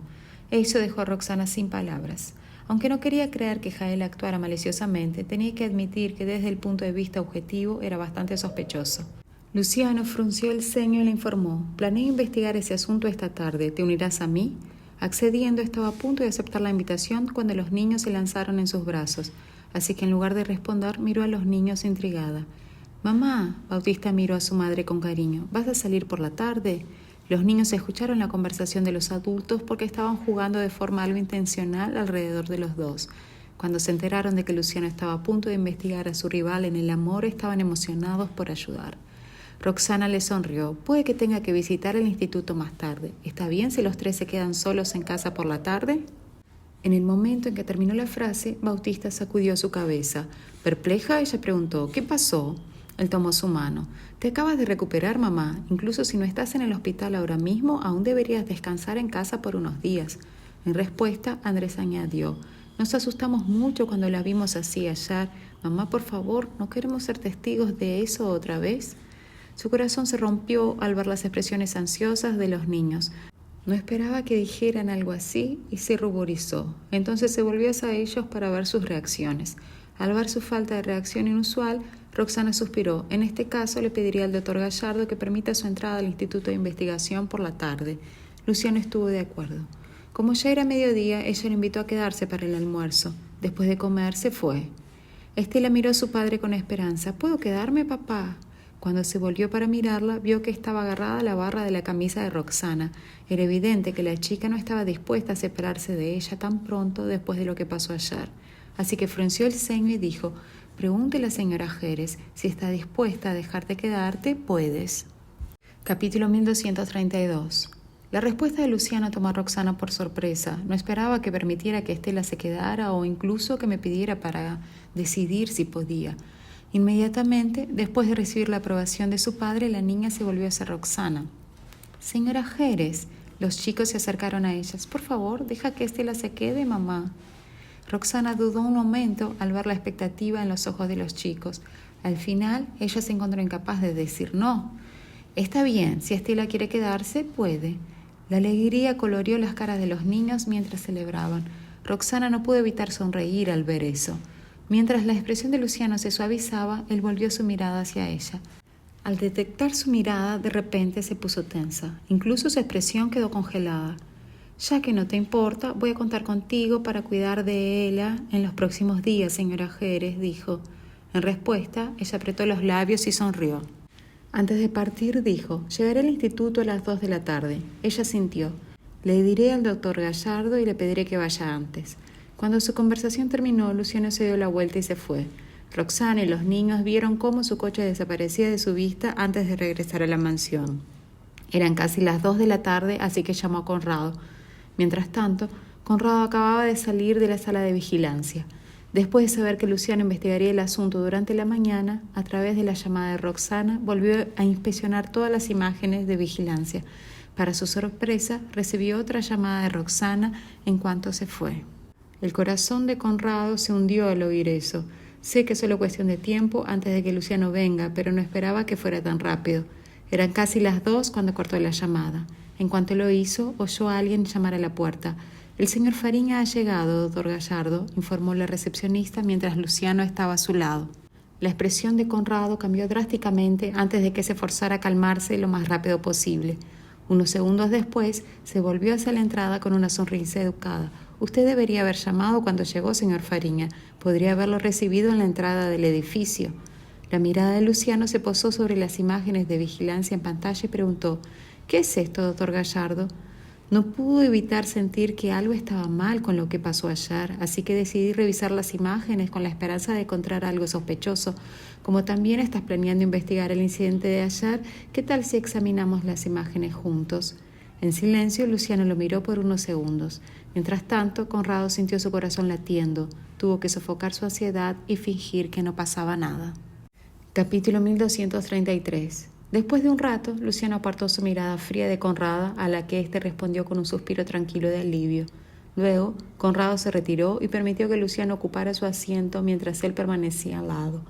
[SPEAKER 1] Eso dejó a Roxana sin palabras. Aunque no quería creer que Jael actuara maliciosamente, tenía que admitir que desde el punto de vista objetivo era bastante sospechoso. Luciano frunció el ceño y le informó: planeo investigar ese asunto esta tarde. ¿Te unirás a mí? Accediendo, estaba a punto de aceptar la invitación cuando los niños se lanzaron en sus brazos, así que en lugar de responder, miró a los niños intrigada. «Mamá», Bautista miró a su madre con cariño, «¿vas a salir por la tarde?» Los niños escucharon la conversación de los adultos porque estaban jugando de forma algo intencional alrededor de los dos. Cuando se enteraron de que Luciano estaba a punto de investigar a su rival en el amor, estaban emocionados por ayudar. Roxana le sonrió. «Puede que tenga que visitar el instituto más tarde. ¿Está bien si los tres se quedan solos en casa por la tarde?» En el momento en que terminó la frase, Bautista sacudió su cabeza. Perpleja, ella preguntó: «¿Qué pasó?» Él tomó su mano. «Te acabas de recuperar, mamá. Incluso si no estás en el hospital ahora mismo, aún deberías descansar en casa por unos días». En respuesta, Andrés añadió: «Nos asustamos mucho cuando la vimos así ayer. Mamá, por favor, ¿no queremos ser testigos de eso otra vez?» Su corazón se rompió al ver las expresiones ansiosas de los niños. No esperaba que dijeran algo así y se ruborizó. Entonces se volvió hacia ellos para ver sus reacciones. Al ver su falta de reacción inusual, Roxana suspiró. En este caso, le pediría al doctor Gallardo que permita su entrada al Instituto de Investigación por la tarde. Luciano estuvo de acuerdo. Como ya era mediodía, ella lo invitó a quedarse para el almuerzo. Después de comer, se fue. Estela miró a su padre con esperanza. «¿Puedo quedarme, papá?» Cuando se volvió para mirarla, vio que estaba agarrada a la barra de la camisa de Roxana. Era evidente que la chica no estaba dispuesta a separarse de ella tan pronto después de lo que pasó ayer. Así que frunció el ceño y dijo: «Pregúntele a la señora Jerez si está dispuesta a dejarte quedarte, puedes». Capítulo 1232. La respuesta de Luciano tomó a Roxana por sorpresa. No esperaba que permitiera que Estela se quedara o incluso que me pidiera para decidir si podía. Inmediatamente, después de recibir la aprobación de su padre, la niña se volvió hacia Roxana. «Señora Jerez», los chicos se acercaron a ellas. «Por favor, deja que Estela se quede, mamá». Roxana dudó un momento al ver la expectativa en los ojos de los chicos. Al final, ella se encontró incapaz de decir no. «Está bien, si Estela quiere quedarse, puede». La alegría coloreó las caras de los niños mientras celebraban. Roxana no pudo evitar sonreír al ver eso. Mientras la expresión de Luciano se suavizaba, él volvió su mirada hacia ella. Al detectar su mirada, de repente se puso tensa. Incluso su expresión quedó congelada. «Ya que no te importa, voy a contar contigo para cuidar de ella en los próximos días, señora Jerez», dijo. En respuesta, ella apretó los labios y sonrió. Antes de partir, dijo: «Llegaré al instituto a las 2 de la tarde». Ella sintió. «Le diré al doctor Gallardo y le pediré que vaya antes». Cuando su conversación terminó, Luciano se dio la vuelta y se fue. Roxana y los niños vieron cómo su coche desaparecía de su vista antes de regresar a la mansión. Eran casi las 2 de la tarde, así que llamó a Conrado. Mientras tanto, Conrado acababa de salir de la sala de vigilancia. Después de saber que Luciano investigaría el asunto durante la mañana, a través de la llamada de Roxana, volvió a inspeccionar todas las imágenes de vigilancia. Para su sorpresa, recibió otra llamada de Roxana en cuanto se fue. El corazón de Conrado se hundió al oír eso. Sé que es solo cuestión de tiempo antes de que Luciano venga, pero no esperaba que fuera tan rápido. Eran casi las 2 cuando cortó la llamada. En cuanto lo hizo, oyó a alguien llamar a la puerta. «El señor Fariña ha llegado, doctor Gallardo», informó la recepcionista mientras Luciano estaba a su lado. La expresión de Conrado cambió drásticamente antes de que se forzara a calmarse lo más rápido posible. Unos segundos después, se volvió hacia la entrada con una sonrisa educada. Usted debería haber llamado cuando llegó, señor Fariña. Podría haberlo recibido en la entrada del edificio. La mirada de Luciano se posó sobre las imágenes de vigilancia en pantalla y preguntó: ¿Qué es esto, doctor Gallardo? No pudo evitar sentir que algo estaba mal con lo que pasó ayer, así que decidí revisar las imágenes con la esperanza de encontrar algo sospechoso. Como también estás planeando investigar el incidente de ayer, ¿qué tal si examinamos las imágenes juntos? En silencio, Luciano lo miró por unos segundos. Mientras tanto, Conrado sintió su corazón latiendo. Tuvo que sofocar su ansiedad y fingir que no pasaba nada. Capítulo 1233. Después de un rato, Luciano apartó su mirada fría de Conrado, a la que éste respondió con un suspiro tranquilo de alivio. Luego, Conrado se retiró y permitió que Luciano ocupara su asiento mientras él permanecía al lado.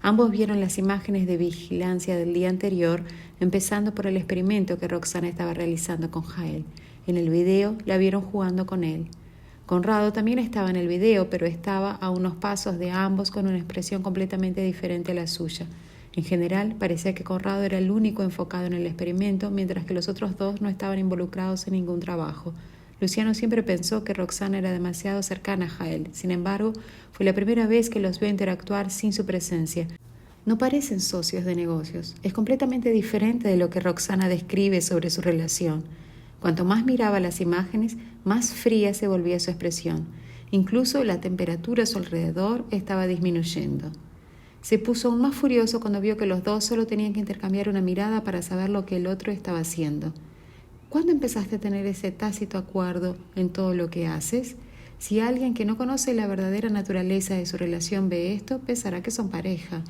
[SPEAKER 1] Ambos vieron las imágenes de vigilancia del día anterior, empezando por el experimento que Roxana estaba realizando con Jael. En el video la vieron jugando con él. Conrado también estaba en el video, pero estaba a unos pasos de ambos con una expresión completamente diferente a la suya. En general, parecía que Conrado era el único enfocado en el experimento, mientras que los otros dos no estaban involucrados en ningún trabajo. Luciano siempre pensó que Roxana era demasiado cercana a Jael. Sin embargo, fue la primera vez que los vio interactuar sin su presencia. No parecen socios de negocios. Es completamente diferente de lo que Roxana describe sobre su relación. Cuanto más miraba las imágenes, más fría se volvía su expresión. Incluso la temperatura a su alrededor estaba disminuyendo. Se puso aún más furioso cuando vio que los dos solo tenían que intercambiar una mirada para saber lo que el otro estaba haciendo. ¿Cuándo empezaste a tener ese tácito acuerdo en todo lo que haces? Si alguien que no conoce la verdadera naturaleza de su relación ve esto, pensará que son pareja.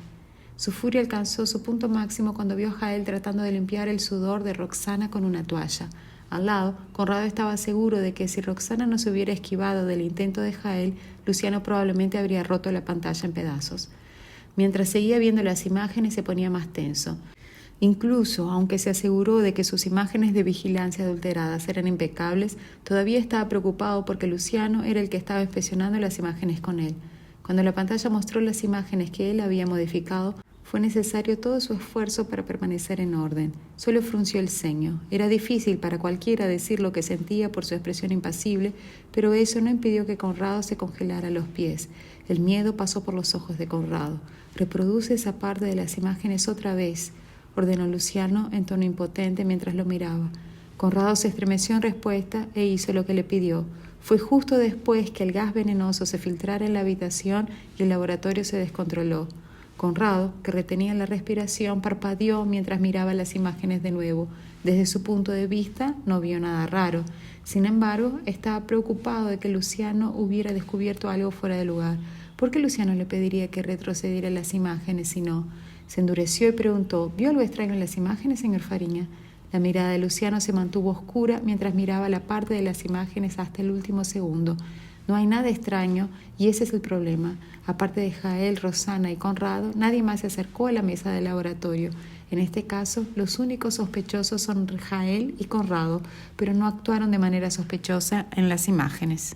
[SPEAKER 1] Su furia alcanzó su punto máximo cuando vio a Jael tratando de limpiar el sudor de Roxana con una toalla. Al lado, Conrado estaba seguro de que si Roxana no se hubiera esquivado del intento de Jael, Luciano probablemente habría roto la pantalla en pedazos. Mientras seguía viendo las imágenes, se ponía más tenso. Incluso, aunque se aseguró de que sus imágenes de vigilancia adulteradas eran impecables, todavía estaba preocupado porque Luciano era el que estaba inspeccionando las imágenes con él. Cuando la pantalla mostró las imágenes que él había modificado, fue necesario todo su esfuerzo para permanecer en orden. Solo frunció el ceño. Era difícil para cualquiera decir lo que sentía por su expresión impasible, pero eso no impidió que Conrado se congelara a los pies. El miedo pasó por los ojos de Conrado. «Reproduce esa parte de las imágenes otra vez», ordenó Luciano en tono impotente mientras lo miraba. Conrado se estremeció en respuesta e hizo lo que le pidió. Fue justo después que el gas venenoso se filtrara en la habitación y el laboratorio se descontroló. Conrado, que retenía la respiración, parpadeó mientras miraba las imágenes de nuevo. Desde su punto de vista, no vio nada raro. Sin embargo, estaba preocupado de que Luciano hubiera descubierto algo fuera de lugar. ¿Por qué Luciano le pediría que retrocediera las imágenes si no? Se endureció y preguntó: ¿Vio algo extraño en las imágenes, señor Fariña? La mirada de Luciano se mantuvo oscura mientras miraba la parte de las imágenes hasta el último segundo. No hay nada extraño y ese es el problema. Aparte de Jael, Roxana y Conrado, nadie más se acercó a la mesa del laboratorio. En este caso, los únicos sospechosos son Jael y Conrado, pero no actuaron de manera sospechosa en las imágenes.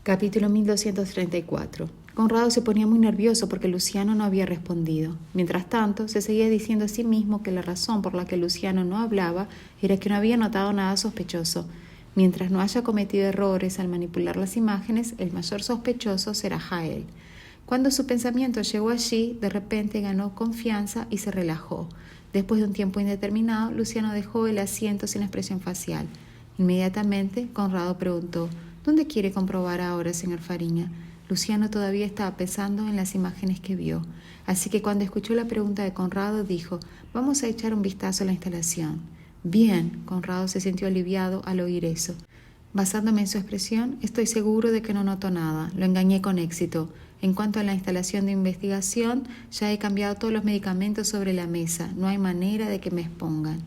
[SPEAKER 1] Capítulo 1234. Conrado se ponía muy nervioso porque Luciano no había respondido. Mientras tanto, se seguía diciendo a sí mismo que la razón por la que Luciano no hablaba era que no había notado nada sospechoso. Mientras no haya cometido errores al manipular las imágenes, el mayor sospechoso será Jael. Cuando su pensamiento llegó allí, de repente ganó confianza y se relajó. Después de un tiempo indeterminado, Luciano dejó el asiento sin expresión facial. Inmediatamente, Conrado preguntó: ¿Dónde quiere comprobar ahora, señor Fariña? Luciano todavía estaba pensando en las imágenes que vio, así que cuando escuchó la pregunta de Conrado dijo: «Vamos a echar un vistazo a la instalación». «Bien», Conrado se sintió aliviado al oír eso. Basándome en su expresión, estoy seguro de que no noto nada. Lo engañé con éxito. En cuanto a la instalación de investigación, ya he cambiado todos los medicamentos sobre la mesa. No hay manera de que me expongan.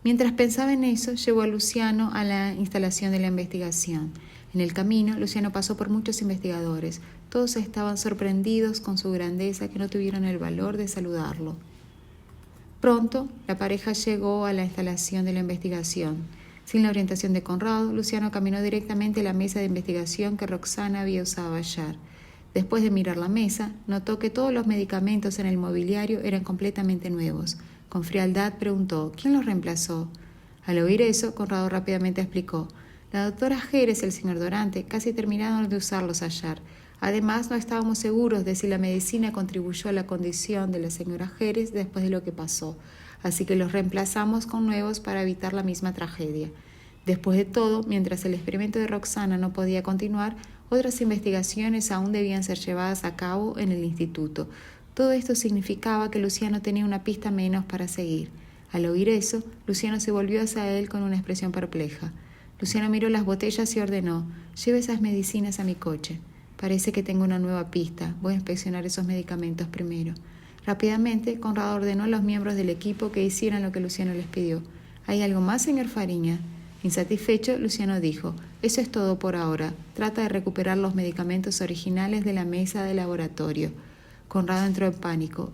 [SPEAKER 1] Mientras pensaba en eso, llevó a Luciano a la instalación de la investigación. En el camino, Luciano pasó por muchos investigadores. Todos estaban sorprendidos con su grandeza que no tuvieron el valor de saludarlo. Pronto, la pareja llegó a la instalación de la investigación. Sin la orientación de Conrado, Luciano caminó directamente a la mesa de investigación que Roxana había usado ayer. Después de mirar la mesa, notó que todos los medicamentos en el mobiliario eran completamente nuevos. Con frialdad preguntó: «¿Quién los reemplazó?». Al oír eso, Conrado rápidamente explicó: La doctora Jerez y el señor Dorante casi terminaron de usarlos ayer. Además, no estábamos seguros de si la medicina contribuyó a la condición de la señora Jerez después de lo que pasó, así que los reemplazamos con nuevos para evitar la misma tragedia. Después de todo, mientras el experimento de Roxana no podía continuar, otras investigaciones aún debían ser llevadas a cabo en el instituto. Todo esto significaba que Luciano tenía una pista menos para seguir. Al oír eso, Luciano se volvió hacia él con una expresión perpleja. Luciano miró las botellas y ordenó: «Lleve esas medicinas a mi coche. Parece que tengo una nueva pista. Voy a inspeccionar esos medicamentos primero». Rápidamente, Conrado ordenó a los miembros del equipo que hicieran lo que Luciano les pidió. «¿Hay algo más, señor Fariña?». Insatisfecho, Luciano dijo: «Eso es todo por ahora. Trata de recuperar los medicamentos originales de la mesa de laboratorio». Conrado entró en pánico.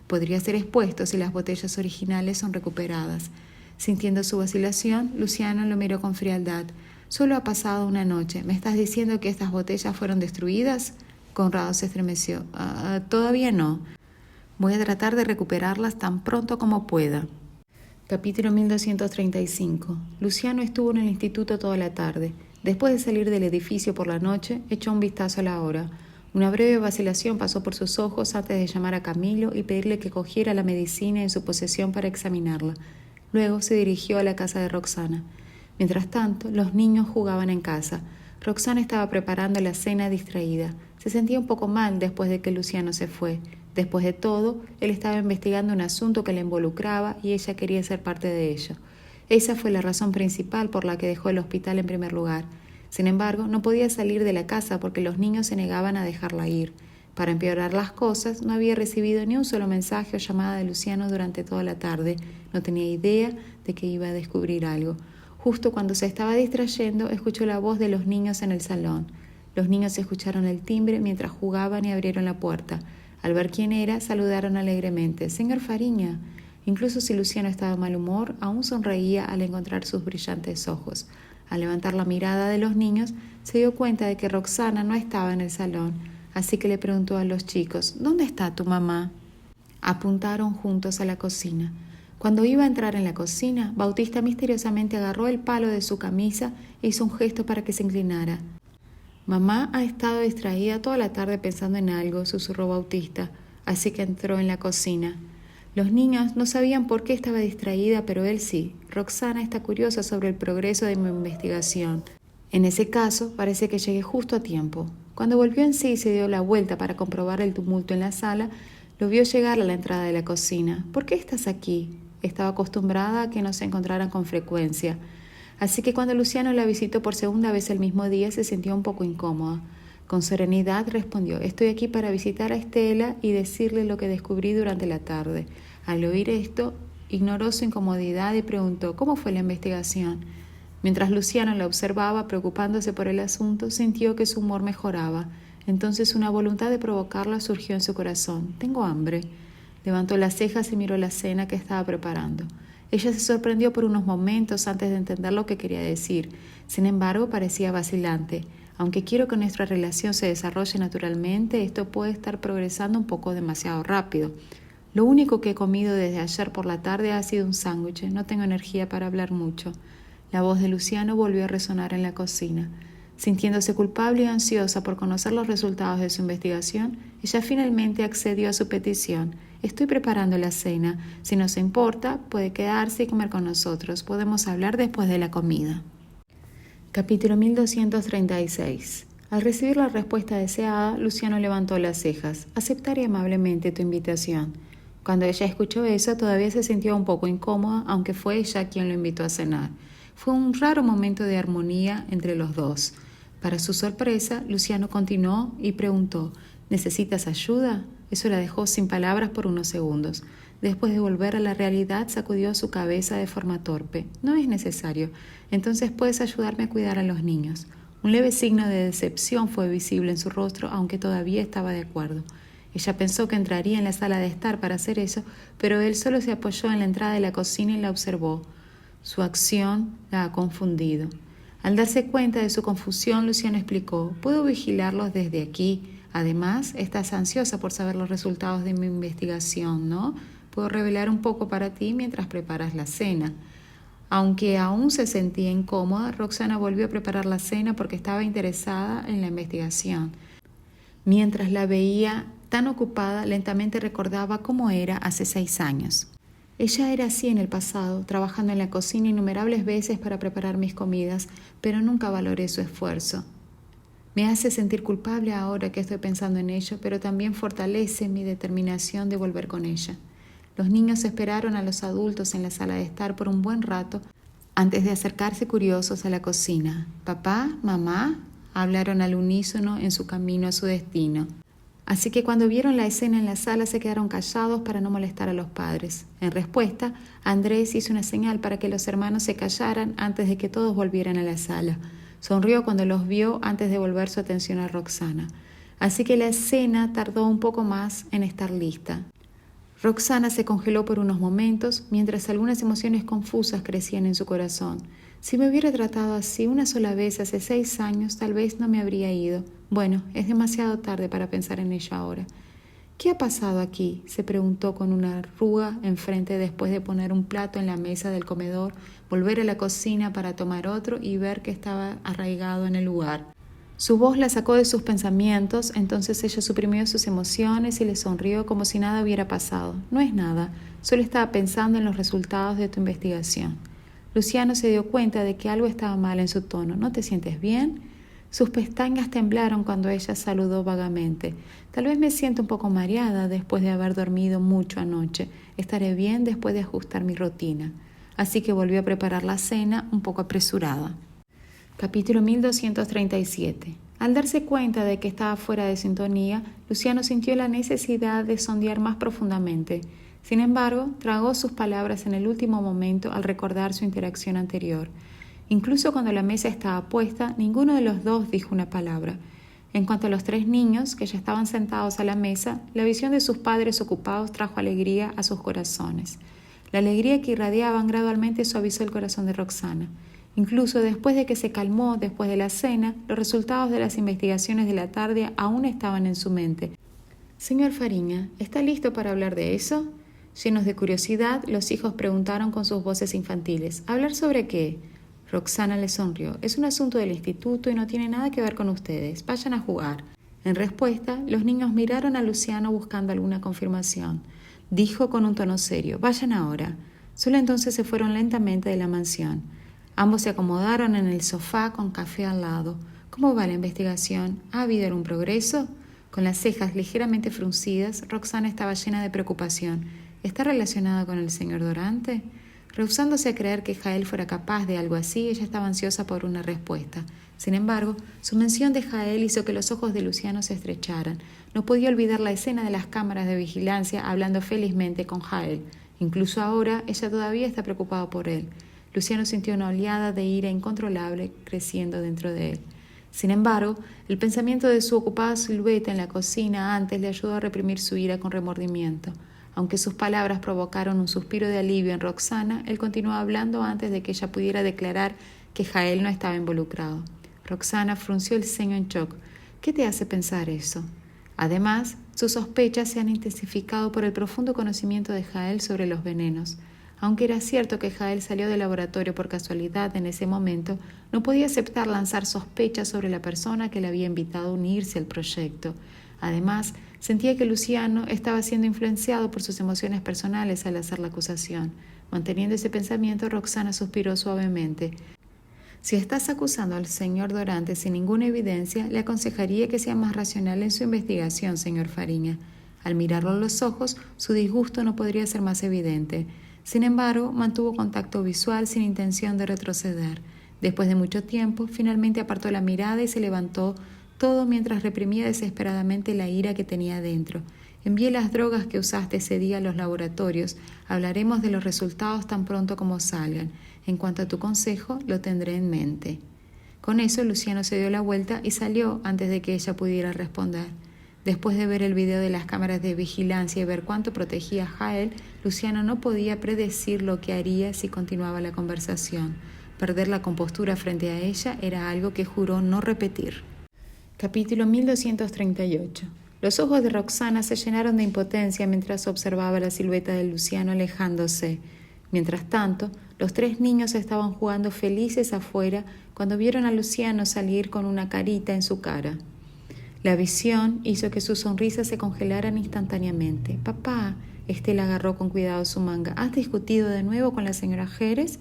[SPEAKER 1] Podría ser expuesto si las botellas originales son recuperadas. Sintiendo su vacilación, Luciano lo miró con frialdad. «Solo ha pasado una noche. ¿Me estás diciendo que estas botellas fueron destruidas?». Conrado se estremeció. Todavía no. Voy a tratar de recuperarlas tan pronto como pueda». Capítulo 1235. Luciano estuvo en el instituto toda la tarde. Después de salir del edificio por la noche, echó un vistazo a la hora. Una breve vacilación pasó por sus ojos antes de llamar a Camilo y pedirle que cogiera la medicina en su posesión para examinarla. Luego se dirigió a la casa de Roxana. Mientras tanto, los niños jugaban en casa. Roxana estaba preparando la cena distraída. Se sentía un poco mal después de que Luciano se fue. Después de todo, él estaba investigando un asunto que le involucraba y ella quería ser parte de ello. Esa fue la razón principal por la que dejó el hospital en primer lugar. Sin embargo, no podía salir de la casa porque los niños se negaban a dejarla ir. Para empeorar las cosas, no había recibido ni un solo mensaje o llamada de Luciano durante toda la tarde. No tenía idea de que iba a descubrir algo. Justo cuando se estaba distrayendo, escuchó la voz de los niños en el salón. Los niños escucharon el timbre mientras jugaban y abrieron la puerta. Al ver quién era, saludaron alegremente. «Señor Fariña». Incluso si Luciano estaba de mal humor, aún sonreía al encontrar sus brillantes ojos. Al levantar la mirada de los niños, se dio cuenta de que Roxana no estaba en el salón, así que le preguntó a los chicos: «¿Dónde está tu mamá?». Apuntaron juntos a la cocina. Cuando iba a entrar en la cocina, Bautista misteriosamente agarró el palo de su camisa e hizo un gesto para que se inclinara. «Mamá ha estado distraída toda la tarde pensando en algo», susurró Bautista, así que entró en la cocina. Los niños no sabían por qué estaba distraída, pero él sí. «Roxana está curiosa sobre el progreso de mi investigación. En ese caso, parece que llegué justo a tiempo». Cuando volvió en sí y se dio la vuelta para comprobar el tumulto en la sala, lo vio llegar a la entrada de la cocina. «¿Por qué estás aquí?». Estaba acostumbrada a que no se encontraran con frecuencia. Así que cuando Luciano la visitó por segunda vez el mismo día, se sintió un poco incómoda. Con serenidad respondió: «Estoy aquí para visitar a Estela y decirle lo que descubrí durante la tarde». Al oír esto, ignoró su incomodidad y preguntó: «¿Cómo fue la investigación?». Mientras Luciano la observaba, preocupándose por el asunto, sintió que su humor mejoraba. Entonces una voluntad de provocarla surgió en su corazón. «Tengo hambre». Levantó las cejas y miró la cena que estaba preparando. Ella se sorprendió por unos momentos antes de entender lo que quería decir. Sin embargo, parecía vacilante. «Aunque quiero que nuestra relación se desarrolle naturalmente, esto puede estar progresando un poco demasiado rápido. Lo único que he comido desde ayer por la tarde ha sido un sándwich. No tengo energía para hablar mucho». La voz de Luciano volvió a resonar en la cocina. Sintiéndose culpable y ansiosa por conocer los resultados de su investigación, ella finalmente accedió a su petición. «Estoy preparando la cena. Si no se importa, puede quedarse y comer con nosotros. Podemos hablar después de la comida». Capítulo 1236. Al recibir la respuesta deseada, Luciano levantó las cejas. «Aceptaré amablemente tu invitación». Cuando ella escuchó eso, todavía se sintió un poco incómoda, aunque fue ella quien lo invitó a cenar. Fue un raro momento de armonía entre los dos. Para su sorpresa, Luciano continuó y preguntó: «¿Necesitas ayuda?». Eso la dejó sin palabras por unos segundos. Después de volver a la realidad, sacudió su cabeza de forma torpe. «No es necesario. Entonces puedes ayudarme a cuidar a los niños». Un leve signo de decepción fue visible en su rostro, aunque todavía estaba de acuerdo. Ella pensó que entraría en la sala de estar para hacer eso, pero él solo se apoyó en la entrada de la cocina y la observó. Su acción la ha confundido. Al darse cuenta de su confusión, Luciano explicó: «Puedo vigilarlos desde aquí. Además, estás ansiosa por saber los resultados de mi investigación, ¿no? Puedo revelar un poco para ti mientras preparas la cena». Aunque aún se sentía incómoda, Roxana volvió a preparar la cena porque estaba interesada en la investigación. Mientras la veía tan ocupada, lentamente recordaba cómo era hace 6 años. Ella era así en el pasado, trabajando en la cocina innumerables veces para preparar mis comidas, pero nunca valoré su esfuerzo. Me hace sentir culpable ahora que estoy pensando en ello, pero también fortalece mi determinación de volver con ella. Los niños esperaron a los adultos en la sala de estar por un buen rato antes de acercarse curiosos a la cocina. «Papá, mamá», hablaron al unísono en su camino a su destino. Así que cuando vieron la escena en la sala se quedaron callados para no molestar a los padres. En respuesta, Andrés hizo una señal para que los hermanos se callaran antes de que todos volvieran a la sala. Sonrió cuando los vio antes de volver su atención a Roxana. Así que la escena tardó un poco más en estar lista. Roxana se congeló por unos momentos, mientras algunas emociones confusas crecían en su corazón. Si me hubiera tratado así una sola vez hace 6 años, tal vez no me habría ido. Bueno, es demasiado tarde para pensar en ello ahora. «¿Qué ha pasado aquí?», se preguntó con una arruga enfrente después de poner un plato en la mesa del comedor, volver a la cocina para tomar otro y ver que estaba arraigado en el lugar. Su voz la sacó de sus pensamientos, entonces ella suprimió sus emociones y le sonrió como si nada hubiera pasado. «No es nada, solo estaba pensando en los resultados de tu investigación». Luciano se dio cuenta de que algo estaba mal en su tono. «¿No te sientes bien?». Sus pestañas temblaron cuando ella saludó vagamente. «Tal vez me siento un poco mareada después de haber dormido mucho anoche. Estaré bien después de ajustar mi rutina». Así que volvió a preparar la cena un poco apresurada. Capítulo 1237. Al darse cuenta de que estaba fuera de sintonía, Luciano sintió la necesidad de sondear más profundamente. Sin embargo, tragó sus palabras en el último momento al recordar su interacción anterior. Incluso cuando la mesa estaba puesta, ninguno de los dos dijo una palabra. En cuanto a los 3 niños, que ya estaban sentados a la mesa, la visión de sus padres ocupados trajo alegría a sus corazones. La alegría que irradiaban gradualmente suavizó el corazón de Roxana. Incluso después de que se calmó después de la cena, los resultados de las investigaciones de la tarde aún estaban en su mente. «Señor Fariña, ¿está listo para hablar de eso?». Llenos de curiosidad, los hijos preguntaron con sus voces infantiles. «¿Hablar sobre qué?». Roxana le sonrió. «Es un asunto del instituto y no tiene nada que ver con ustedes. Vayan a jugar». En respuesta, los niños miraron a Luciano buscando alguna confirmación. Dijo con un tono serio. «Vayan ahora». Solo entonces se fueron lentamente de la mansión. Ambos se acomodaron en el sofá con café al lado. «¿Cómo va la investigación? ¿Ha habido algún progreso?». Con las cejas ligeramente fruncidas, Roxana estaba llena de preocupación. «¿Está relacionado con el señor Dorante?». Rehusándose a creer que Jael fuera capaz de algo así, ella estaba ansiosa por una respuesta. Sin embargo, su mención de Jael hizo que los ojos de Luciano se estrecharan. No podía olvidar la escena de las cámaras de vigilancia hablando felizmente con Jael. Incluso ahora, ella todavía está preocupada por él. Luciano sintió una oleada de ira incontrolable creciendo dentro de él. Sin embargo, el pensamiento de su ocupada silueta en la cocina antes le ayudó a reprimir su ira con remordimiento. Aunque sus palabras provocaron un suspiro de alivio en Roxana, él continuó hablando antes de que ella pudiera declarar que Jael no estaba involucrado. Roxana frunció el ceño en shock. «¿Qué te hace pensar eso?». Además, sus sospechas se han intensificado por el profundo conocimiento de Jael sobre los venenos. Aunque era cierto que Jael salió del laboratorio por casualidad en ese momento, no podía aceptar lanzar sospechas sobre la persona que le había invitado a unirse al proyecto. Además, sentía que Luciano estaba siendo influenciado por sus emociones personales al hacer la acusación. Manteniendo ese pensamiento, Roxana suspiró suavemente. «Si estás acusando al señor Dorante sin ninguna evidencia, le aconsejaría que sea más racional en su investigación, señor Fariña». Al mirarlo a los ojos, su disgusto no podría ser más evidente. Sin embargo, mantuvo contacto visual sin intención de retroceder. Después de mucho tiempo, finalmente apartó la mirada y se levantó, todo mientras reprimía desesperadamente la ira que tenía dentro. «Envié las drogas que usaste ese día a los laboratorios. Hablaremos de los resultados tan pronto como salgan. En cuanto a tu consejo, lo tendré en mente». Con eso, Luciano se dio la vuelta y salió antes de que ella pudiera responder. Después de ver el video de las cámaras de vigilancia y ver cuánto protegía a Jael, Luciano no podía predecir lo que haría si continuaba la conversación. Perder la compostura frente a ella era algo que juró no repetir. Capítulo 1238. Los ojos de Roxana se llenaron de impotencia mientras observaba la silueta de Luciano alejándose. Mientras tanto, Los 3 niños estaban jugando felices afuera cuando vieron a Luciano salir con una carita en su cara. La visión hizo que sus sonrisas se congelaran instantáneamente. «Papá», Estela agarró con cuidado su manga, «¿has discutido de nuevo con la señora Jerez?»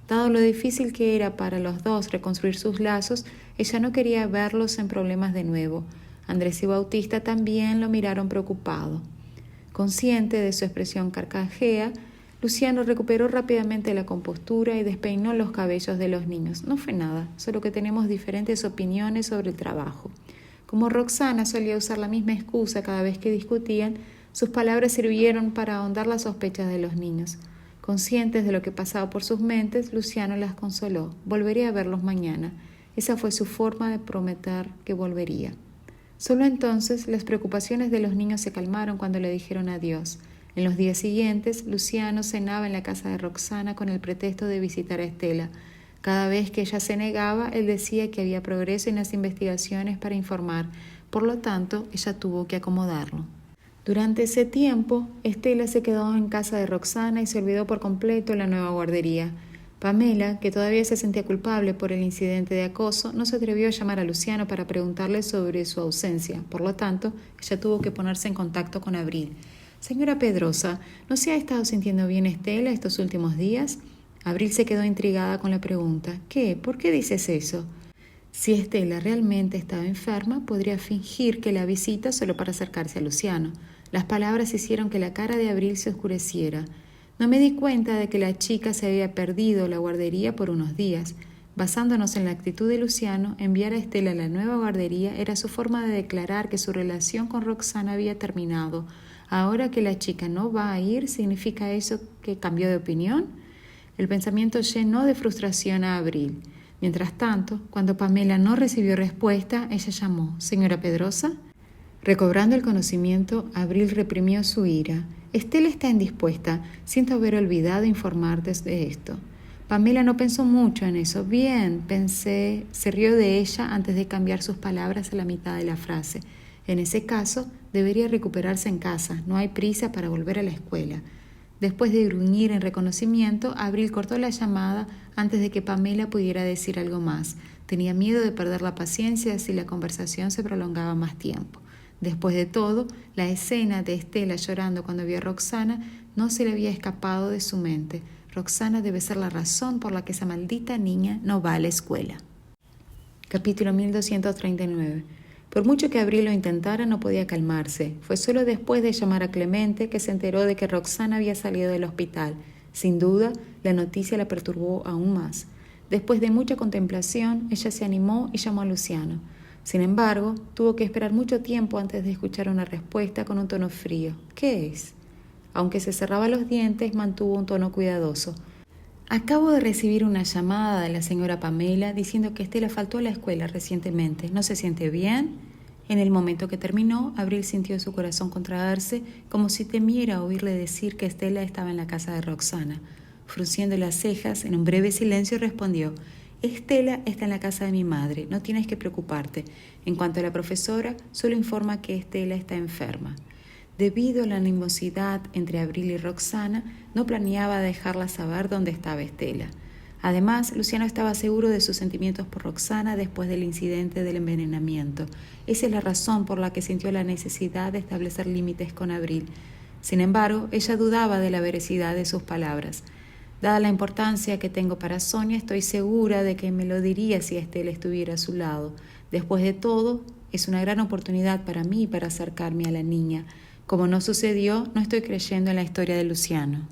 [SPEAKER 1] Dado lo difícil que era para los dos reconstruir sus lazos, ella no quería verlos en problemas de nuevo. Andrés y Bautista también lo miraron preocupado. Consciente de su expresión carcajea, Luciano recuperó rápidamente la compostura y despeinó los cabellos de los niños. «No fue nada, solo que tenemos diferentes opiniones sobre el trabajo». Como Roxana solía usar la misma excusa cada vez que discutían, sus palabras sirvieron para ahondar las sospechas de los niños. Conscientes de lo que pasaba por sus mentes, Luciano las consoló. «Volveré a verlos mañana». Esa fue su forma de prometer que volvería. Solo entonces las preocupaciones de los niños se calmaron cuando le dijeron adiós. En los días siguientes, Luciano cenaba en la casa de Roxana con el pretexto de visitar a Estela. Cada vez que ella se negaba, él decía que había progreso en las investigaciones para informar. Por lo tanto, ella tuvo que acomodarlo. Durante ese tiempo, Estela se quedó en casa de Roxana y se olvidó por completo la nueva guardería. Pamela, que todavía se sentía culpable por el incidente de acoso, no se atrevió a llamar a Luciano para preguntarle sobre su ausencia. Por lo tanto, ella tuvo que ponerse en contacto con Abril. «Señora Pedrosa, ¿no se ha estado sintiendo bien Estela estos últimos días?» Abril se quedó intrigada con la pregunta. «¿Qué? ¿Por qué dices eso?» Si Estela realmente estaba enferma, podría fingir que la visita solo para acercarse a Luciano. Las palabras hicieron que la cara de Abril se oscureciera. «No me di cuenta de que la chica se había perdido la guardería por unos días». Basándonos en la actitud de Luciano, enviar a Estela a la nueva guardería era su forma de declarar que su relación con Roxana había terminado. Ahora que la chica no va a ir, ¿significa eso que cambió de opinión? El pensamiento llenó de frustración a Abril. Mientras tanto, cuando Pamela no recibió respuesta, ella llamó. «¿Señora Pedrosa?» Recobrando el conocimiento, Abril reprimió su ira. «Estela está indispuesta. Siento haber olvidado informarte de esto». Pamela no pensó mucho en eso. «Bien, pensé», se rió de ella antes de cambiar sus palabras a la mitad de la frase. «En ese caso, debería recuperarse en casa. No hay prisa para volver a la escuela». Después de gruñir en reconocimiento, Abril cortó la llamada antes de que Pamela pudiera decir algo más. Tenía miedo de perder la paciencia si la conversación se prolongaba más tiempo. Después de todo, la escena de Estela llorando cuando vio a Roxana no se le había escapado de su mente. Roxana debe ser la razón por la que esa maldita niña no va a la escuela. Capítulo 1239. Por mucho que Abril lo intentara, no podía calmarse. Fue solo después de llamar a Clemente que se enteró de que Roxana había salido del hospital. Sin duda, la noticia la perturbó aún más. Después de mucha contemplación, ella se animó y llamó a Luciano. Sin embargo, tuvo que esperar mucho tiempo antes de escuchar una respuesta con un tono frío. «¿Qué es?». Aunque se cerraba los dientes, mantuvo un tono cuidadoso. «Acabo de recibir una llamada de la señora Pamela diciendo que Estela faltó a la escuela recientemente. ¿No se siente bien?». En el momento que terminó, Abril sintió su corazón contraerse como si temiera oírle decir que Estela estaba en la casa de Roxana. Frunciendo las cejas, en un breve silencio respondió: «Estela está en la casa de mi madre, no tienes que preocuparte. En cuanto a la profesora, solo informa que Estela está enferma». Debido a la animosidad entre Abril y Roxana, no planeaba dejarla saber dónde estaba Estela. Además, Luciano estaba seguro de sus sentimientos por Roxana después del incidente del envenenamiento. Esa es la razón por la que sintió la necesidad de establecer límites con Abril. Sin embargo, ella dudaba de la veracidad de sus palabras. «Dada la importancia que tengo para Sonia, estoy segura de que me lo diría si Estela estuviera a su lado. Después de todo, es una gran oportunidad para mí para acercarme a la niña. Como no sucedió, no estoy creyendo en la historia de Luciano».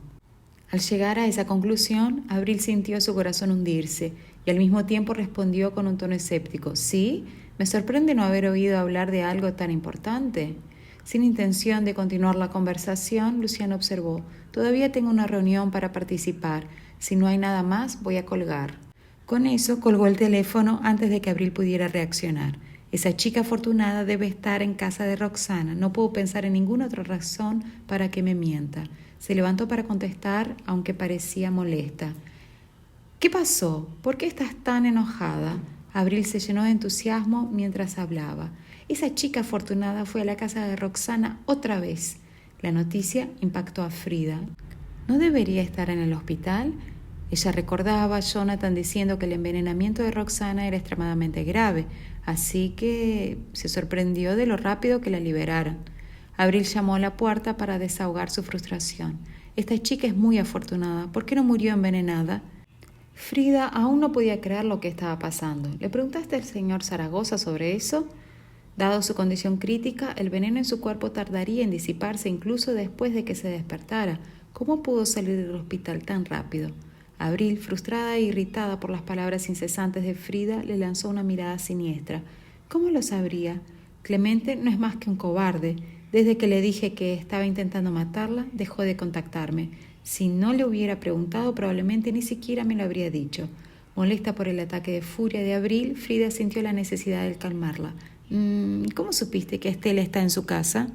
[SPEAKER 1] Al llegar a esa conclusión, Abril sintió su corazón hundirse y al mismo tiempo respondió con un tono escéptico. «¿Sí? Me sorprende no haber oído hablar de algo tan importante». Sin intención de continuar la conversación, Luciano observó: «Todavía tengo una reunión para participar. Si no hay nada más, voy a colgar». Con eso, colgó el teléfono antes de que Abril pudiera reaccionar. «Esa chica afortunada debe estar en casa de Roxana. No puedo pensar en ninguna otra razón para que me mienta». Se levantó para contestar, aunque parecía molesta. «¿Qué pasó? ¿Por qué estás tan enojada?». Abril se llenó de entusiasmo mientras hablaba. «Esa chica afortunada fue a la casa de Roxana otra vez». La noticia impactó a Frida. «¿No debería estar en el hospital?». Ella recordaba a Jonathan diciendo que el envenenamiento de Roxana era extremadamente grave, así que se sorprendió de lo rápido que la liberaran. Abril llamó a la puerta para desahogar su frustración. Esta chica es muy afortunada. ¿Por qué no murió envenenada? Frida aún no podía creer lo que estaba pasando. ¿Le preguntaste al señor Zaragoza sobre eso? Dado su condición crítica, el veneno en su cuerpo tardaría en disiparse incluso después de que se despertara. ¿Cómo pudo salir del hospital tan rápido? Abril, frustrada e irritada por las palabras incesantes de Frida, le lanzó una mirada siniestra. ¿Cómo lo sabría? Clemente no es más que un cobarde. Desde que le dije que estaba intentando matarla, dejó de contactarme. Si no le hubiera preguntado, probablemente ni siquiera me lo habría dicho. Molesta por el ataque de furia de Abril, Frida sintió la necesidad de calmarla. ¿Cómo supiste que Estela está en su casa?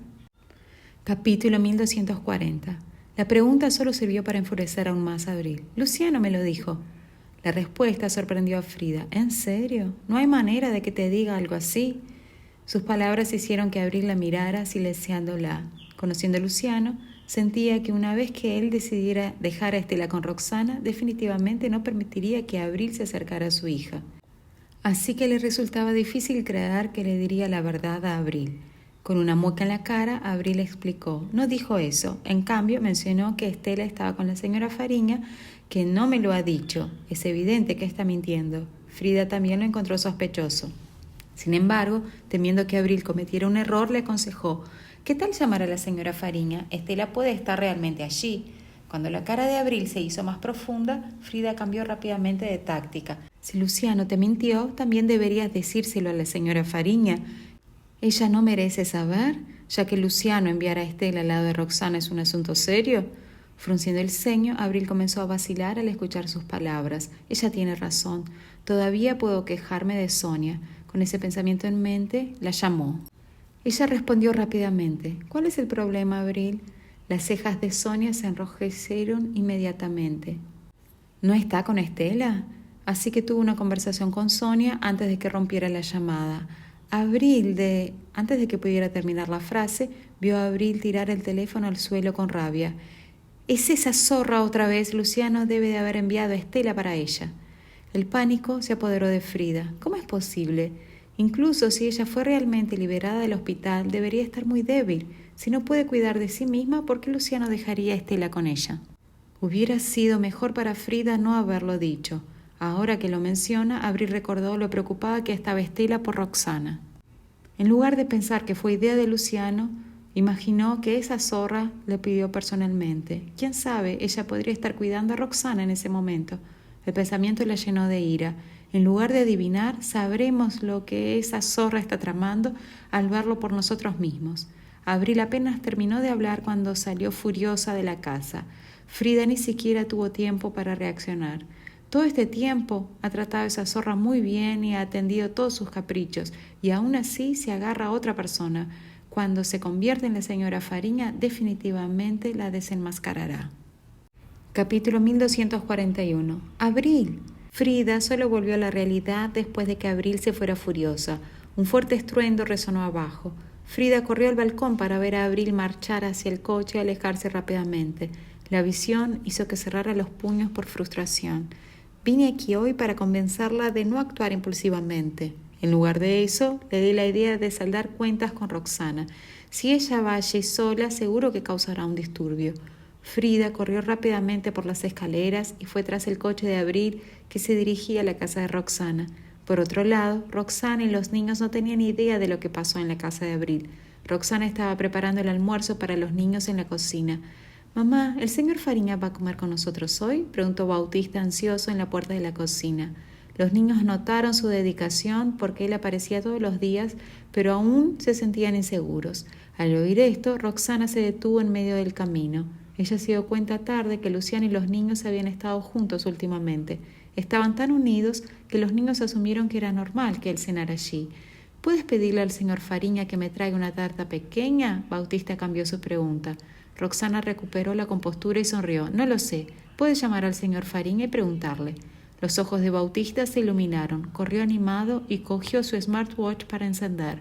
[SPEAKER 1] Capítulo 1240. La pregunta solo sirvió para enfurecer aún más a Abril. Luciano me lo dijo. La respuesta sorprendió a Frida. ¿En serio? ¿No hay manera de que te diga algo así? Sus palabras hicieron que Abril la mirara, silenciándola. Conociendo a Luciano, sentía que una vez que él decidiera dejar a Estela con Roxana, definitivamente no permitiría que Abril se acercara a su hija. Así que le resultaba difícil creer que le diría la verdad a Abril. Con una mueca en la cara, Abril explicó. No dijo eso. En cambio, mencionó que Estela estaba con la señora Fariña, que no me lo ha dicho. Es evidente que está mintiendo. Frida también lo encontró sospechoso. Sin embargo, temiendo que Abril cometiera un error, le aconsejó. ¿Qué tal llamar a la señora Fariña? Estela puede estar realmente allí. Cuando la cara de Abril se hizo más profunda, Frida cambió rápidamente de táctica. Si Luciano te mintió, también deberías decírselo a la señora Fariña. ¿Ella no merece saber, ya que Luciano enviar a Estela al lado de Roxana es un asunto serio? Frunciendo el ceño, Abril comenzó a vacilar al escuchar sus palabras. Ella tiene razón. Todavía puedo quejarme de Sonia. Con ese pensamiento en mente, la llamó. Ella respondió rápidamente. ¿Cuál es el problema, Abril? Las cejas de Sonia se enrojecieron inmediatamente. ¿No está con Estela? Así que tuvo una conversación con Sonia antes de que rompiera la llamada. Antes de que pudiera terminar la frase, vio a Abril tirar el teléfono al suelo con rabia. ¿Es esa zorra otra vez? Luciano debe de haber enviado a Estela para ella. El pánico se apoderó de Frida. ¿Cómo es posible? Incluso si ella fue realmente liberada del hospital, debería estar muy débil. Si no puede cuidar de sí misma, ¿por qué Luciano dejaría a Estela con ella? Hubiera sido mejor para Frida no haberlo dicho. Ahora que lo menciona, Abril recordó lo preocupada que estaba Estela por Roxana. En lugar de pensar que fue idea de Luciano, imaginó que esa zorra le pidió personalmente. ¿Quién sabe? Ella podría estar cuidando a Roxana en ese momento. El pensamiento la llenó de ira. En lugar de adivinar, sabremos lo que esa zorra está tramando al verlo por nosotros mismos. Abril apenas terminó de hablar cuando salió furiosa de la casa. Frida ni siquiera tuvo tiempo para reaccionar. Todo este tiempo ha tratado a esa zorra muy bien y ha atendido todos sus caprichos, y aún así se agarra a otra persona. Cuando se convierte en la señora Fariña, definitivamente la desenmascarará. Capítulo 1241. Abril. Frida solo volvió a la realidad después de que Abril se fuera furiosa. Un fuerte estruendo resonó abajo. Frida corrió al balcón para ver a Abril marchar hacia el coche y alejarse rápidamente. La visión hizo que cerrara los puños por frustración. Vine aquí hoy para convencerla de no actuar impulsivamente. En lugar de eso, le di la idea de saldar cuentas con Roxana. Si ella va allí sola, seguro que causará un disturbio. Frida corrió rápidamente por las escaleras y fue tras el coche de Abril, que se dirigía a la casa de Roxana. Por otro lado, Roxana y los niños no tenían idea de lo que pasó en la casa de Abril. Roxana estaba preparando el almuerzo para los niños en la cocina. «Mamá, ¿el señor Fariña va a comer con nosotros hoy?», preguntó Bautista ansioso en la puerta de la cocina. Los niños notaron su dedicación porque él aparecía todos los días, pero aún se sentían inseguros. Al oír esto, Roxana se detuvo en medio del camino. Ella se dio cuenta tarde que Luciano y los niños habían estado juntos últimamente. Estaban tan unidos que los niños asumieron que era normal que él cenara allí. «¿Puedes pedirle al señor Fariña que me traiga una tarta pequeña?», Bautista cambió su pregunta. Roxana recuperó la compostura y sonrió. «No lo sé. Puedes llamar al señor Fariña y preguntarle». Los ojos de Bautista se iluminaron. Corrió animado y cogió su smartwatch para encender.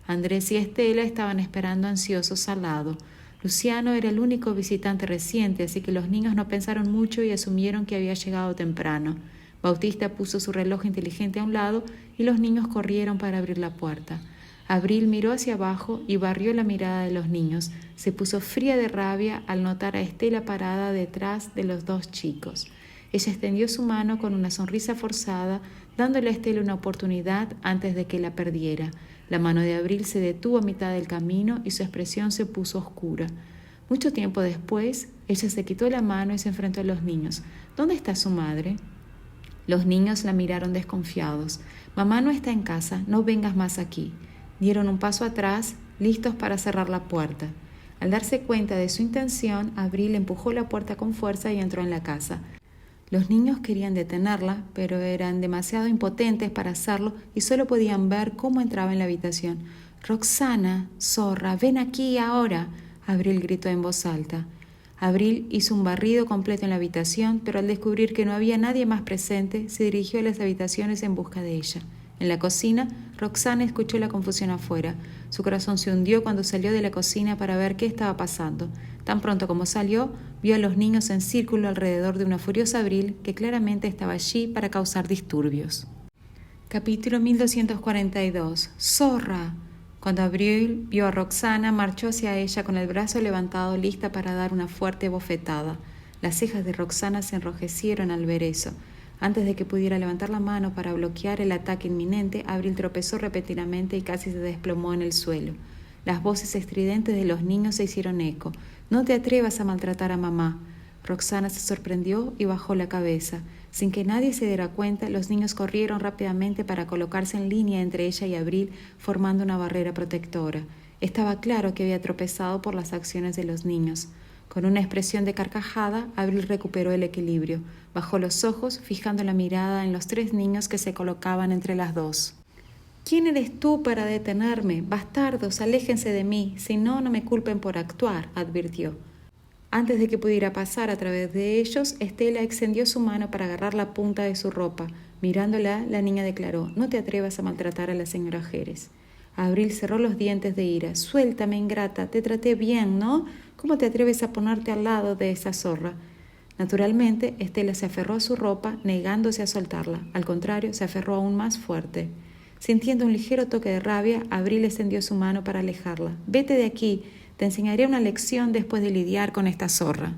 [SPEAKER 1] Andrés y Estela estaban esperando ansiosos al lado. Luciano era el único visitante reciente, así que los niños no pensaron mucho y asumieron que había llegado temprano. Bautista puso su reloj inteligente a un lado y los niños corrieron para abrir la puerta. Abril miró hacia abajo y barrió la mirada de los niños. Se puso fría de rabia al notar a Estela parada detrás de los dos chicos. Ella extendió su mano con una sonrisa forzada, dándole a Estela una oportunidad antes de que la perdiera. La mano de Abril se detuvo a mitad del camino y su expresión se puso oscura. Mucho tiempo después, ella se quitó la mano y se enfrentó a los niños. ¿Dónde está su madre? Los niños la miraron desconfiados. Mamá no está en casa, no vengas más aquí. Dieron un paso atrás, listos para cerrar la puerta. Al darse cuenta de su intención, Abril empujó la puerta con fuerza y entró en la casa. Los niños querían detenerla, pero eran demasiado impotentes para hacerlo y solo podían ver cómo entraba en la habitación. «Roxana, zorra, ven aquí ahora», Abril gritó en voz alta. Abril hizo un barrido completo en la habitación, pero al descubrir que no había nadie más presente, se dirigió a las habitaciones en busca de ella. En la cocina, Roxana escuchó la confusión afuera. Su corazón se hundió cuando salió de la cocina para ver qué estaba pasando. Tan pronto como salió, vio a los niños en círculo alrededor de una furiosa Abril que claramente estaba allí para causar disturbios. Capítulo 1242. ¡Zorra! Cuando Abril vio a Roxana, marchó hacia ella con el brazo levantado, lista para dar una fuerte bofetada. Las cejas de Roxana se enrojecieron al ver eso. Antes de que pudiera levantar la mano para bloquear el ataque inminente, Abril tropezó repentinamente y casi se desplomó en el suelo. Las voces estridentes de los niños se hicieron eco. «No te atrevas a maltratar a mamá». Roxana se sorprendió y bajó la cabeza. Sin que nadie se diera cuenta, los niños corrieron rápidamente para colocarse en línea entre ella y Abril, formando una barrera protectora. Estaba claro que había tropezado por las acciones de los niños. Con una expresión de carcajada, Abril recuperó el equilibrio. Bajó los ojos, fijando la mirada en los 3 niños que se colocaban entre las dos. «¿Quién eres tú para detenerme? Bastardos, aléjense de mí, si no, no me culpen por actuar», advirtió. Antes de que pudiera pasar a través de ellos, Estela extendió su mano para agarrar la punta de su ropa. Mirándola, la niña declaró: «No te atrevas a maltratar a la señora Jerez». Abril cerró los dientes de ira. «Suéltame, ingrata, te traté bien, ¿no? ¿Cómo te atreves a ponerte al lado de esa zorra?». Naturalmente, Estela se aferró a su ropa, negándose a soltarla. Al contrario, se aferró aún más fuerte. Sintiendo un ligero toque de rabia, Abril extendió su mano para alejarla. «Vete de aquí, te enseñaré una lección después de lidiar con esta zorra».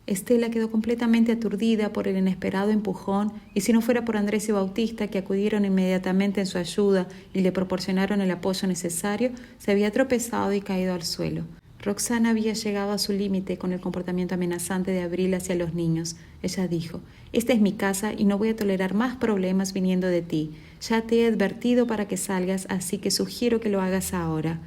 [SPEAKER 1] Estela quedó completamente aturdida por el inesperado empujón, y si no fuera por Andrés y Bautista, que acudieron inmediatamente en su ayuda y le proporcionaron el apoyo necesario, se había tropezado y caído al suelo. Roxana había llegado a su límite con el comportamiento amenazante de Abril hacia los niños. Ella dijo: «Esta es mi casa y no voy a tolerar más problemas viniendo de ti. Ya te he advertido para que salgas, así que sugiero que lo hagas ahora».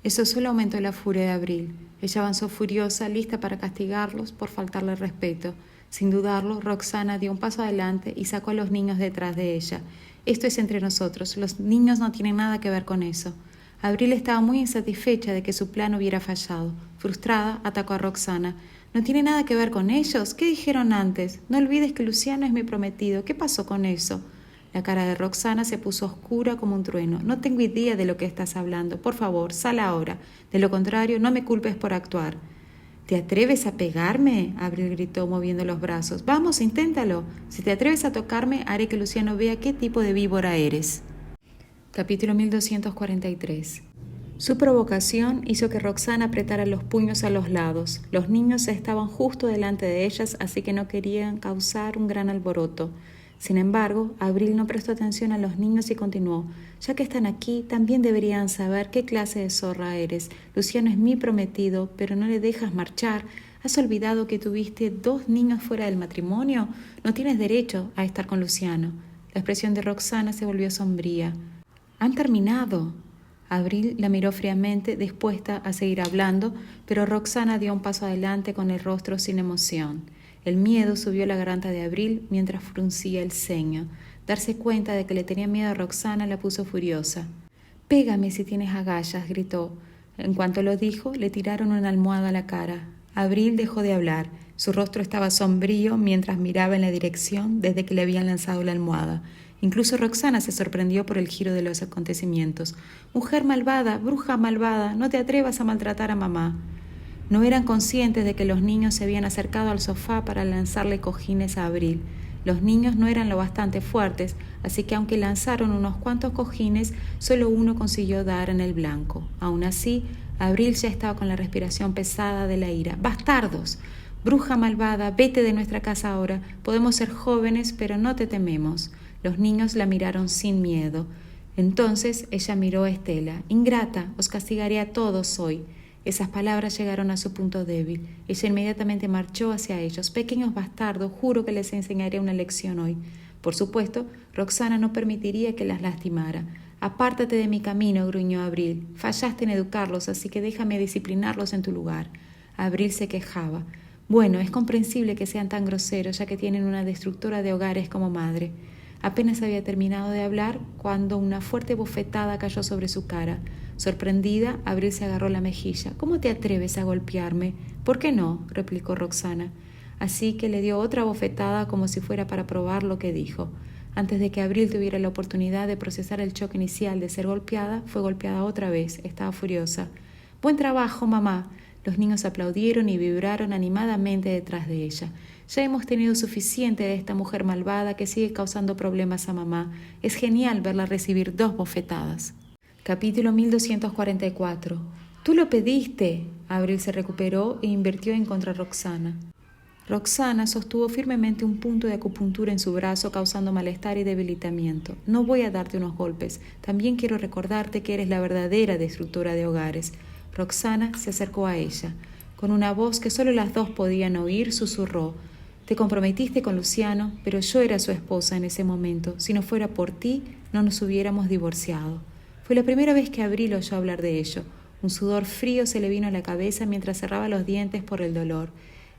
[SPEAKER 1] Eso solo aumentó la furia de Abril. Ella avanzó furiosa, lista para castigarlos por faltarle respeto. Sin dudarlo, Roxana dio un paso adelante y sacó a los niños detrás de ella. «Esto es entre nosotros, los niños no tienen nada que ver con eso». Abril estaba muy insatisfecha de que su plan hubiera fallado. Frustrada, atacó a Roxana. «¿No tiene nada que ver con ellos? ¿Qué dijeron antes? No olvides que Luciano es mi prometido. ¿Qué pasó con eso?». La cara de Roxana se puso oscura como un trueno. «No tengo idea de lo que estás hablando. Por favor, sal ahora. De lo contrario, no me culpes por actuar». «¿Te atreves a pegarme?», Abril gritó moviendo los brazos. «Vamos, inténtalo. Si te atreves a tocarme, haré que Luciano vea qué tipo de víbora eres». Capítulo 1243. Su provocación hizo que Roxana apretara los puños a los lados. Los niños estaban justo delante de ellas, así que no querían causar un gran alboroto. Sin embargo, Abril no prestó atención a los niños y continuó: «Ya que están aquí, también deberían saber qué clase de zorra eres. Luciano es mi prometido, pero no le dejas marchar. ¿Has olvidado que tuviste 2 niños fuera del matrimonio? No tienes derecho a estar con Luciano». La expresión de Roxana se volvió sombría. «Han terminado». Abril la miró fríamente, dispuesta a seguir hablando, pero Roxana dio un paso adelante con el rostro sin emoción. El miedo subió a la garganta de Abril mientras fruncía el ceño. Darse cuenta de que le tenía miedo a Roxana la puso furiosa. «Pégame si tienes agallas», gritó. En cuanto lo dijo, le tiraron una almohada a la cara. Abril dejó de hablar. Su rostro estaba sombrío mientras miraba en la dirección desde que le habían lanzado la almohada. Incluso Roxana se sorprendió por el giro de los acontecimientos. «Mujer malvada, bruja malvada, no te atrevas a maltratar a mamá». No eran conscientes de que los niños se habían acercado al sofá para lanzarle cojines a Abril. Los niños no eran lo bastante fuertes, así que aunque lanzaron unos cuantos cojines, solo uno consiguió dar en el blanco. Aún así, Abril ya estaba con la respiración pesada de la ira. ¡Bastardos! Bruja malvada, vete de nuestra casa ahora. Podemos ser jóvenes, pero no te tememos. Los niños la miraron sin miedo. Entonces ella miró a Estela. Ingrata, os castigaré a todos hoy. Esas palabras llegaron a su punto débil. Ella inmediatamente marchó hacia ellos. Pequeños bastardos, juro que les enseñaré una lección hoy. Por supuesto, Roxana no permitiría que las lastimara. Apártate de mi camino, gruñó Abril. Fallaste en educarlos, así que déjame disciplinarlos en tu lugar. Abril se quejaba. Bueno, es comprensible que sean tan groseros, ya que tienen una destructora de hogares como madre. Apenas había terminado de hablar cuando una fuerte bofetada cayó sobre su cara. Sorprendida, Abril se agarró la mejilla. ¿Cómo te atreves a golpearme? ¿Por qué no?, replicó Roxana. Así que le dio otra bofetada como si fuera para probar lo que dijo. Antes de que Abril tuviera la oportunidad de procesar el choque inicial de ser golpeada, fue golpeada otra vez. Estaba furiosa. «Buen trabajo, mamá». Los niños aplaudieron y vibraron animadamente detrás de ella. «Ya hemos tenido suficiente de esta mujer malvada que sigue causando problemas a mamá. Es genial verla recibir 2 bofetadas». Capítulo 1244. «Tú lo pediste». Abril se recuperó e invirtió en contra Roxana. Roxana sostuvo firmemente un punto de acupuntura en su brazo, causando malestar y debilitamiento. «No voy a darte unos golpes. También quiero recordarte que eres la verdadera destructora de hogares». Roxana se acercó a ella. Con una voz que solo las dos podían oír, susurró. «Te comprometiste con Luciano, pero yo era su esposa en ese momento. Si no fuera por ti, no nos hubiéramos divorciado». Fue la primera vez que Abril oyó hablar de ello. Un sudor frío se le vino a la cabeza mientras cerraba los dientes por el dolor.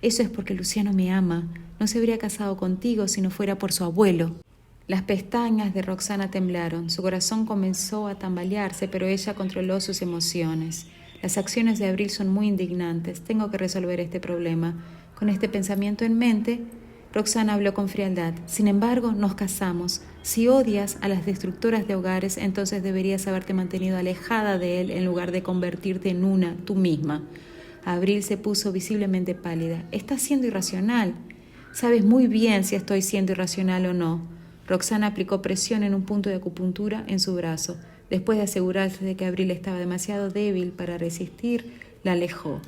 [SPEAKER 1] «Eso es porque Luciano me ama. No se habría casado contigo si no fuera por su abuelo». Las pestañas de Roxana temblaron. Su corazón comenzó a tambalearse, pero ella controló sus emociones. «Las acciones de Abril son muy indignantes. Tengo que resolver este problema». Con este pensamiento en mente, Roxana habló con frialdad. «Sin embargo, nos casamos. Si odias a las destructoras de hogares, entonces deberías haberte mantenido alejada de él en lugar de convertirte en una tú misma». Abril se puso visiblemente pálida. «Estás siendo irracional». «Sabes muy bien si estoy siendo irracional o no». Roxana aplicó presión en un punto de acupuntura en su brazo. Después de asegurarse de que Abril estaba demasiado débil para resistir, la alejó.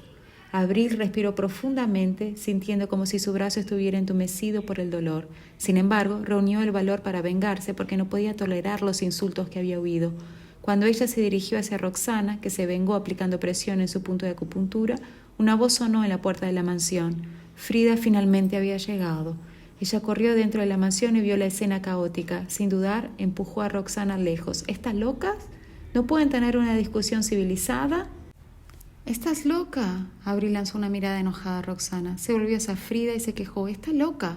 [SPEAKER 1] Abril respiró profundamente, sintiendo como si su brazo estuviera entumecido por el dolor. Sin embargo, reunió el valor para vengarse porque no podía tolerar los insultos que había oído. Cuando ella se dirigió hacia Roxana, que se vengó aplicando presión en su punto de acupuntura, una voz sonó en la puerta de la mansión. Frida finalmente había llegado. Ella corrió dentro de la mansión y vio la escena caótica. Sin dudar, empujó a Roxana lejos. «¿Estás locas? ¿No pueden tener una discusión civilizada?» «¿Estás loca?». Abril lanzó una mirada enojada a Roxana. Se volvió hacia Frida y se quejó. «¿Está loca?».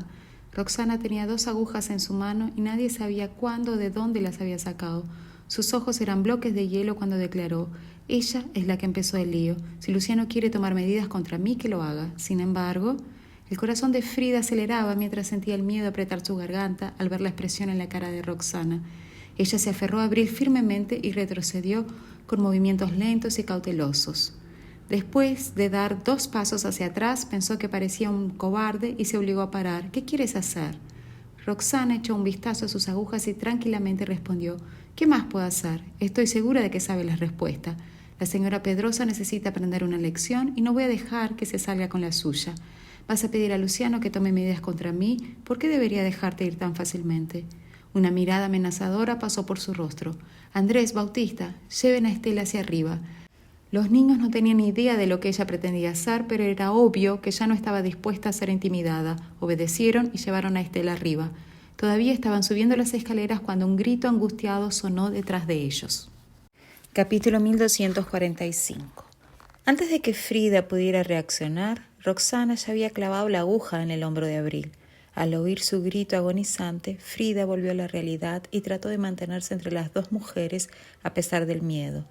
[SPEAKER 1] Roxana tenía 2 agujas en su mano y nadie sabía cuándo o de dónde las había sacado. Sus ojos eran bloques de hielo cuando declaró: «Ella es la que empezó el lío. Si Luciano quiere tomar medidas contra mí, que lo haga». Sin embargo, el corazón de Frida aceleraba mientras sentía el miedo apretar su garganta al ver la expresión en la cara de Roxana. Ella se aferró a Abril firmemente y retrocedió con movimientos lentos y cautelosos. Después de dar 2 pasos hacia atrás, pensó que parecía un cobarde y se obligó a parar. «¿Qué quieres hacer?». Roxana echó un vistazo a sus agujas y tranquilamente respondió: «¿Qué más puedo hacer? Estoy segura de que sabe la respuesta. La señora Pedrosa necesita aprender una lección y no voy a dejar que se salga con la suya. Vas a pedir a Luciano que tome medidas contra mí. ¿Por qué debería dejarte ir tan fácilmente?». Una mirada amenazadora pasó por su rostro. «Andrés, Bautista, lleven a Estela hacia arriba». Los niños no tenían ni idea de lo que ella pretendía hacer, pero era obvio que ya no estaba dispuesta a ser intimidada. Obedecieron y llevaron a Estela arriba. Todavía estaban subiendo las escaleras cuando un grito angustiado sonó detrás de ellos. Capítulo 1245. Antes de que Frida pudiera reaccionar, Roxana ya había clavado la aguja en el hombro de Abril. Al oír su grito agonizante, Frida volvió a la realidad y trató de mantenerse entre las 2 mujeres a pesar del miedo.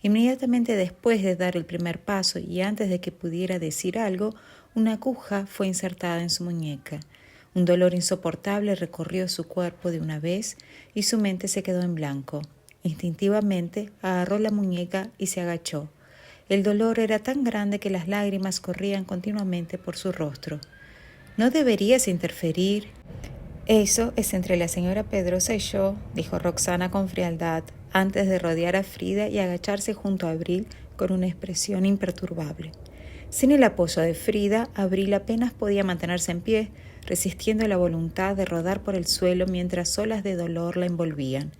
[SPEAKER 1] Inmediatamente después de dar el primer paso y antes de que pudiera decir algo, una aguja fue insertada en su muñeca. Un dolor insoportable recorrió su cuerpo de una vez y su mente se quedó en blanco. Instintivamente agarró la muñeca y se agachó. El dolor era tan grande que las lágrimas corrían continuamente por su rostro. «No deberías interferir». «Eso es entre la señora Pedrosa y yo», dijo Roxana con frialdad, antes de rodear a Frida y agacharse junto a Abril con una expresión imperturbable. Sin el apoyo de Frida, Abril apenas podía mantenerse en pie, resistiendo la voluntad de rodar por el suelo mientras olas de dolor la envolvían.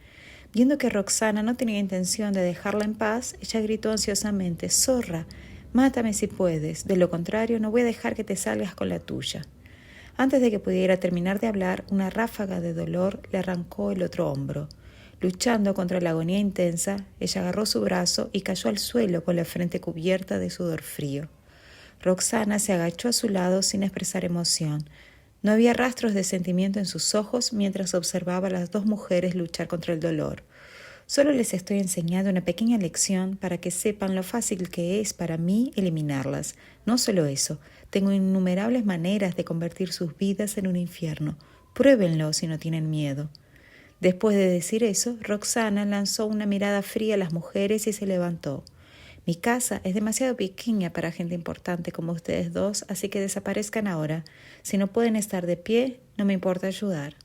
[SPEAKER 1] Viendo que Roxana no tenía intención de dejarla en paz, ella gritó ansiosamente: «Zorra, mátame si puedes, de lo contrario no voy a dejar que te salgas con la tuya». Antes de que pudiera terminar de hablar, una ráfaga de dolor le arrancó el otro hombro. Luchando contra la agonía intensa, ella agarró su brazo y cayó al suelo con la frente cubierta de sudor frío. Roxana se agachó a su lado sin expresar emoción. No había rastros de sentimiento en sus ojos mientras observaba a las dos mujeres luchar contra el dolor. «Solo les estoy enseñando una pequeña lección para que sepan lo fácil que es para mí eliminarlas. No solo eso, tengo innumerables maneras de convertir sus vidas en un infierno. Pruébenlo si no tienen miedo». Después de decir eso, Roxana lanzó una mirada fría a las mujeres y se levantó. «Mi casa es demasiado pequeña para gente importante como ustedes dos, así que desaparezcan ahora. Si no pueden estar de pie, no me importa ayudar».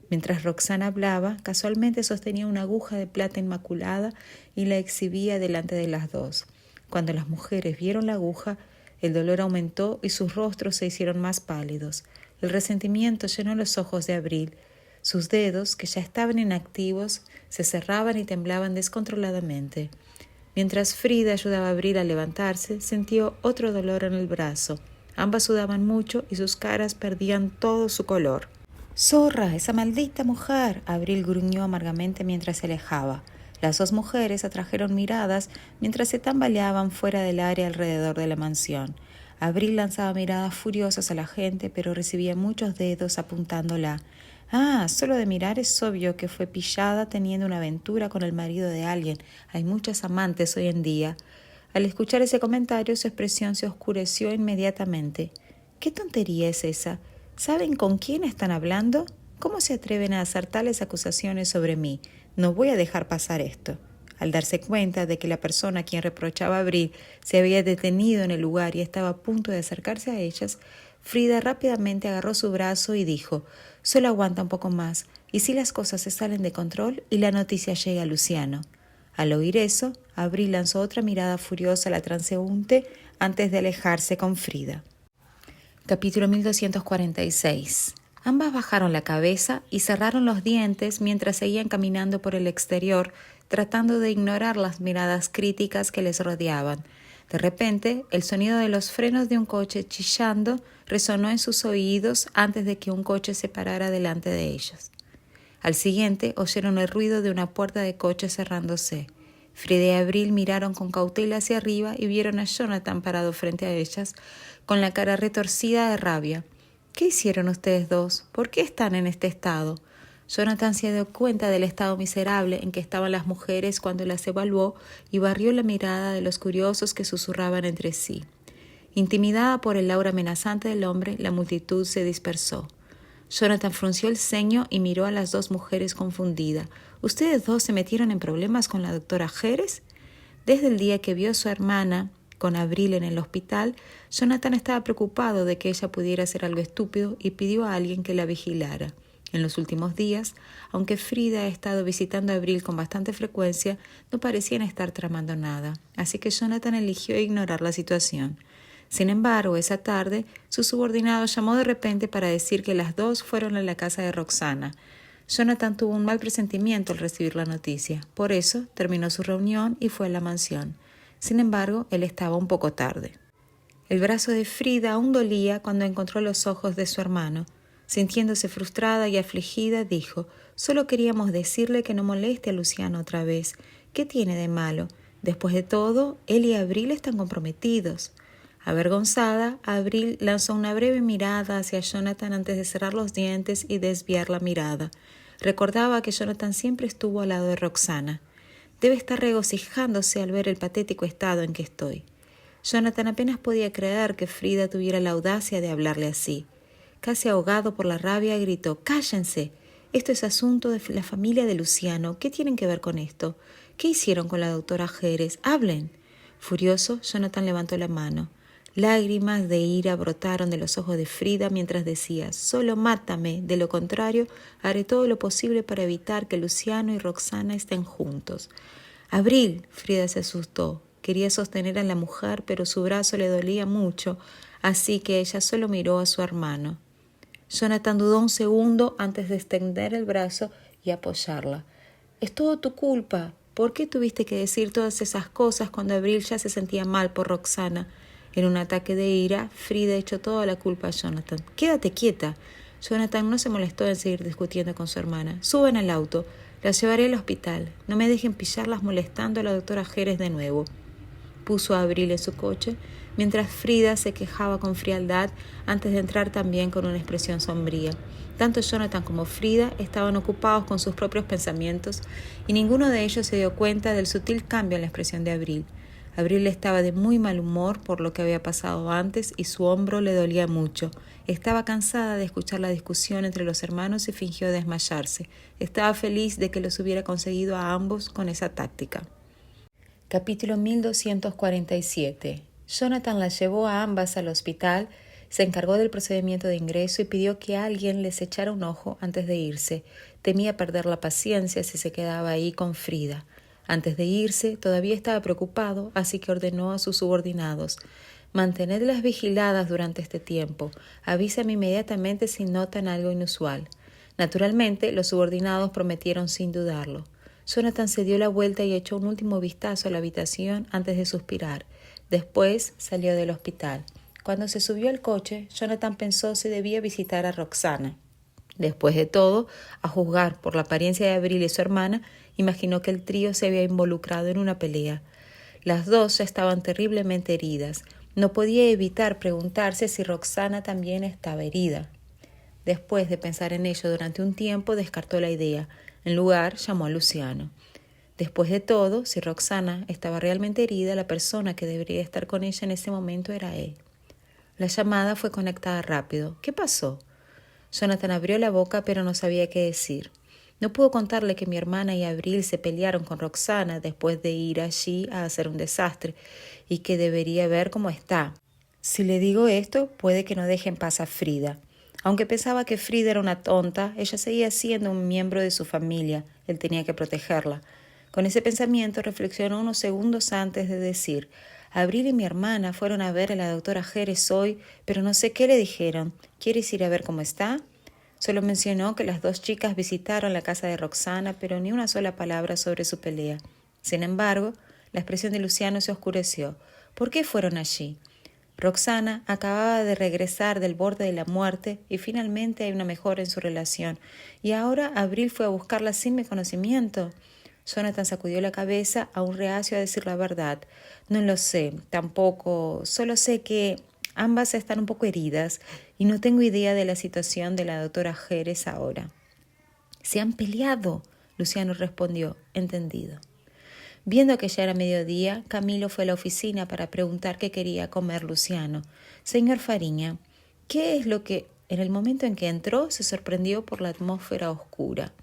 [SPEAKER 1] Mientras Roxana hablaba, casualmente sostenía una aguja de plata inmaculada y la exhibía delante de las dos. Cuando las mujeres vieron la aguja, el dolor aumentó y sus rostros se hicieron más pálidos. El resentimiento llenó los ojos de Abril. Sus dedos, que ya estaban inactivos, se cerraban y temblaban descontroladamente. Mientras Frida ayudaba a Abril a levantarse, sintió otro dolor en el brazo. Ambas sudaban mucho y sus caras perdían todo su color. «¡Zorra, esa maldita mujer!», Abril gruñó amargamente mientras se alejaba. Las dos mujeres atrajeron miradas mientras se tambaleaban fuera del área alrededor de la mansión. Abril lanzaba miradas furiosas a la gente, pero recibía muchos dedos apuntándola. «Ah, solo de mirar es obvio que fue pillada teniendo una aventura con el marido de alguien. Hay muchas amantes hoy en día». Al escuchar ese comentario, su expresión se oscureció inmediatamente. «¿Qué tontería es esa? ¿Saben con quién están hablando? ¿Cómo se atreven a hacer tales acusaciones sobre mí? No voy a dejar pasar esto». Al darse cuenta de que la persona a quien reprochaba Abril se había detenido en el lugar y estaba a punto de acercarse a ellas, Frida rápidamente agarró su brazo y dijo: «Solo aguanta un poco más, y si las cosas se salen de control y la noticia llega a Luciano». Al oír eso, Abril lanzó otra mirada furiosa a la transeúnte antes de alejarse con Frida. Capítulo 1246. Ambas bajaron la cabeza y cerraron los dientes mientras seguían caminando por el exterior, tratando de ignorar las miradas críticas que les rodeaban. De repente, el sonido de los frenos de un coche chillando resonó en sus oídos antes de que un coche se parara delante de ellos. Al siguiente, oyeron el ruido de una puerta de coche cerrándose. Frida y Abril miraron con cautela hacia arriba y vieron a Jonathan parado frente a ellas, con la cara retorcida de rabia. «¿Qué hicieron ustedes dos? ¿Por qué están en este estado?» Jonathan se dio cuenta del estado miserable en que estaban las mujeres cuando las evaluó y barrió la mirada de los curiosos que susurraban entre sí. Intimidada por el aura amenazante del hombre, la multitud se dispersó. Jonathan frunció el ceño y miró a las dos mujeres confundida. «¿Ustedes dos se metieron en problemas con la doctora Jerez?» Desde el día que vio a su hermana con Abril en el hospital, Jonathan estaba preocupado de que ella pudiera hacer algo estúpido y pidió a alguien que la vigilara. En los últimos días, aunque Frida ha estado visitando a Abril con bastante frecuencia, no parecían estar tramando nada, así que Jonathan eligió ignorar la situación. Sin embargo, esa tarde, su subordinado llamó de repente para decir que las dos fueron a la casa de Roxana. Jonathan tuvo un mal presentimiento al recibir la noticia. Por eso, terminó su reunión y fue a la mansión. Sin embargo, él estaba un poco tarde. El brazo de Frida aún dolía cuando encontró los ojos de su hermano. Sintiéndose frustrada y afligida, dijo: «Solo queríamos decirle que no moleste a Luciano otra vez. ¿Qué tiene de malo? Después de todo, él y Abril están comprometidos». Avergonzada, Abril lanzó una breve mirada hacia Jonathan antes de cerrar los dientes y desviar la mirada. Recordaba que Jonathan siempre estuvo al lado de Roxana. «Debe estar regocijándose al ver el patético estado en que estoy». Jonathan apenas podía creer que Frida tuviera la audacia de hablarle así. Casi ahogado por la rabia, gritó: «¡Cállense! Esto es asunto de la familia de Luciano. ¿Qué tienen que ver con esto? ¿Qué hicieron con la doctora Jerez? ¡Hablen!». Furioso, Jonathan levantó la mano. Lágrimas de ira brotaron de los ojos de Frida mientras decía: «Solo mátame, de lo contrario haré todo lo posible para evitar que Luciano y Roxana estén juntos». «Abril», Frida se asustó. Quería sostener a la mujer, pero su brazo le dolía mucho, así que ella solo miró a su hermano. Jonathan dudó un segundo antes de extender el brazo y apoyarla. «Es todo tu culpa. ¿Por qué tuviste que decir todas esas cosas cuando Abril ya se sentía mal por Roxana?» En un ataque de ira, Frida echó toda la culpa a Jonathan. «Quédate quieta». Jonathan no se molestó en seguir discutiendo con su hermana. «Suban al auto. Las llevaré al hospital. No me dejen pillarlas molestando a la doctora Jerez de nuevo». Puso a Abril en su coche, mientras Frida se quejaba con frialdad antes de entrar también con una expresión sombría. Tanto Jonathan como Frida estaban ocupados con sus propios pensamientos y ninguno de ellos se dio cuenta del sutil cambio en la expresión de Abril. Abril estaba de muy mal humor por lo que había pasado antes y su hombro le dolía mucho. Estaba cansada de escuchar la discusión entre los hermanos y fingió desmayarse. Estaba feliz de que los hubiera conseguido a ambos con esa táctica. Capítulo 1247. Jonathan las llevó a ambas al hospital, se encargó del procedimiento de ingreso y pidió que alguien les echara un ojo antes de irse. Temía perder la paciencia si se quedaba ahí con Frida. Antes de irse, todavía estaba preocupado, así que ordenó a sus subordinados: «Mantenedlas vigiladas durante este tiempo. Avísame inmediatamente si notan algo inusual». Naturalmente, los subordinados prometieron sin dudarlo. Jonathan se dio la vuelta y echó un último vistazo a la habitación antes de suspirar. Después salió del hospital. Cuando se subió al coche, Jonathan pensó si debía visitar a Roxana. Después de todo, a juzgar por la apariencia de Abril y su hermana, imaginó que el trío se había involucrado en una pelea. Las dos ya estaban terriblemente heridas. No podía evitar preguntarse si Roxana también estaba herida. Después de pensar en ello durante un tiempo, descartó la idea. En lugar, llamó a Luciano. Después de todo, si Roxana estaba realmente herida, la persona que debería estar con ella en ese momento era él. La llamada fue conectada rápido. ¿Qué pasó? Jonathan abrió la boca, pero no sabía qué decir. No puedo contarle que mi hermana y Abril se pelearon con Roxana después de ir allí a hacer un desastre y que debería ver cómo está. Si le digo esto, puede que no deje en paz a Frida. Aunque pensaba que Frida era una tonta, ella seguía siendo un miembro de su familia. Él tenía que protegerla. Con ese pensamiento reflexionó unos segundos antes de decir: «Abril y mi hermana fueron a ver a la doctora Jerez hoy, pero no sé qué le dijeron. ¿Quieres ir a ver cómo está?». Solo mencionó que las dos chicas visitaron la casa de Roxana, pero ni una sola palabra sobre su pelea. Sin embargo, la expresión de Luciano se oscureció. ¿Por qué fueron allí? Roxana acababa de regresar del borde de la muerte y finalmente hay una mejora en su relación. ¿Y ahora Abril fue a buscarla sin mi conocimiento? Jonathan sacudió la cabeza, aún reacio a decir la verdad. «No lo sé, tampoco. Solo sé que ambas están un poco heridas y no tengo idea de la situación de la doctora Jerez ahora». «¿Se han peleado?», Luciano respondió, entendido. Viendo que ya era mediodía, Camilo fue a la oficina para preguntar qué quería comer Luciano. «Señor Fariña, ¿qué es lo que...?» En el momento en que entró, se sorprendió por la atmósfera oscura.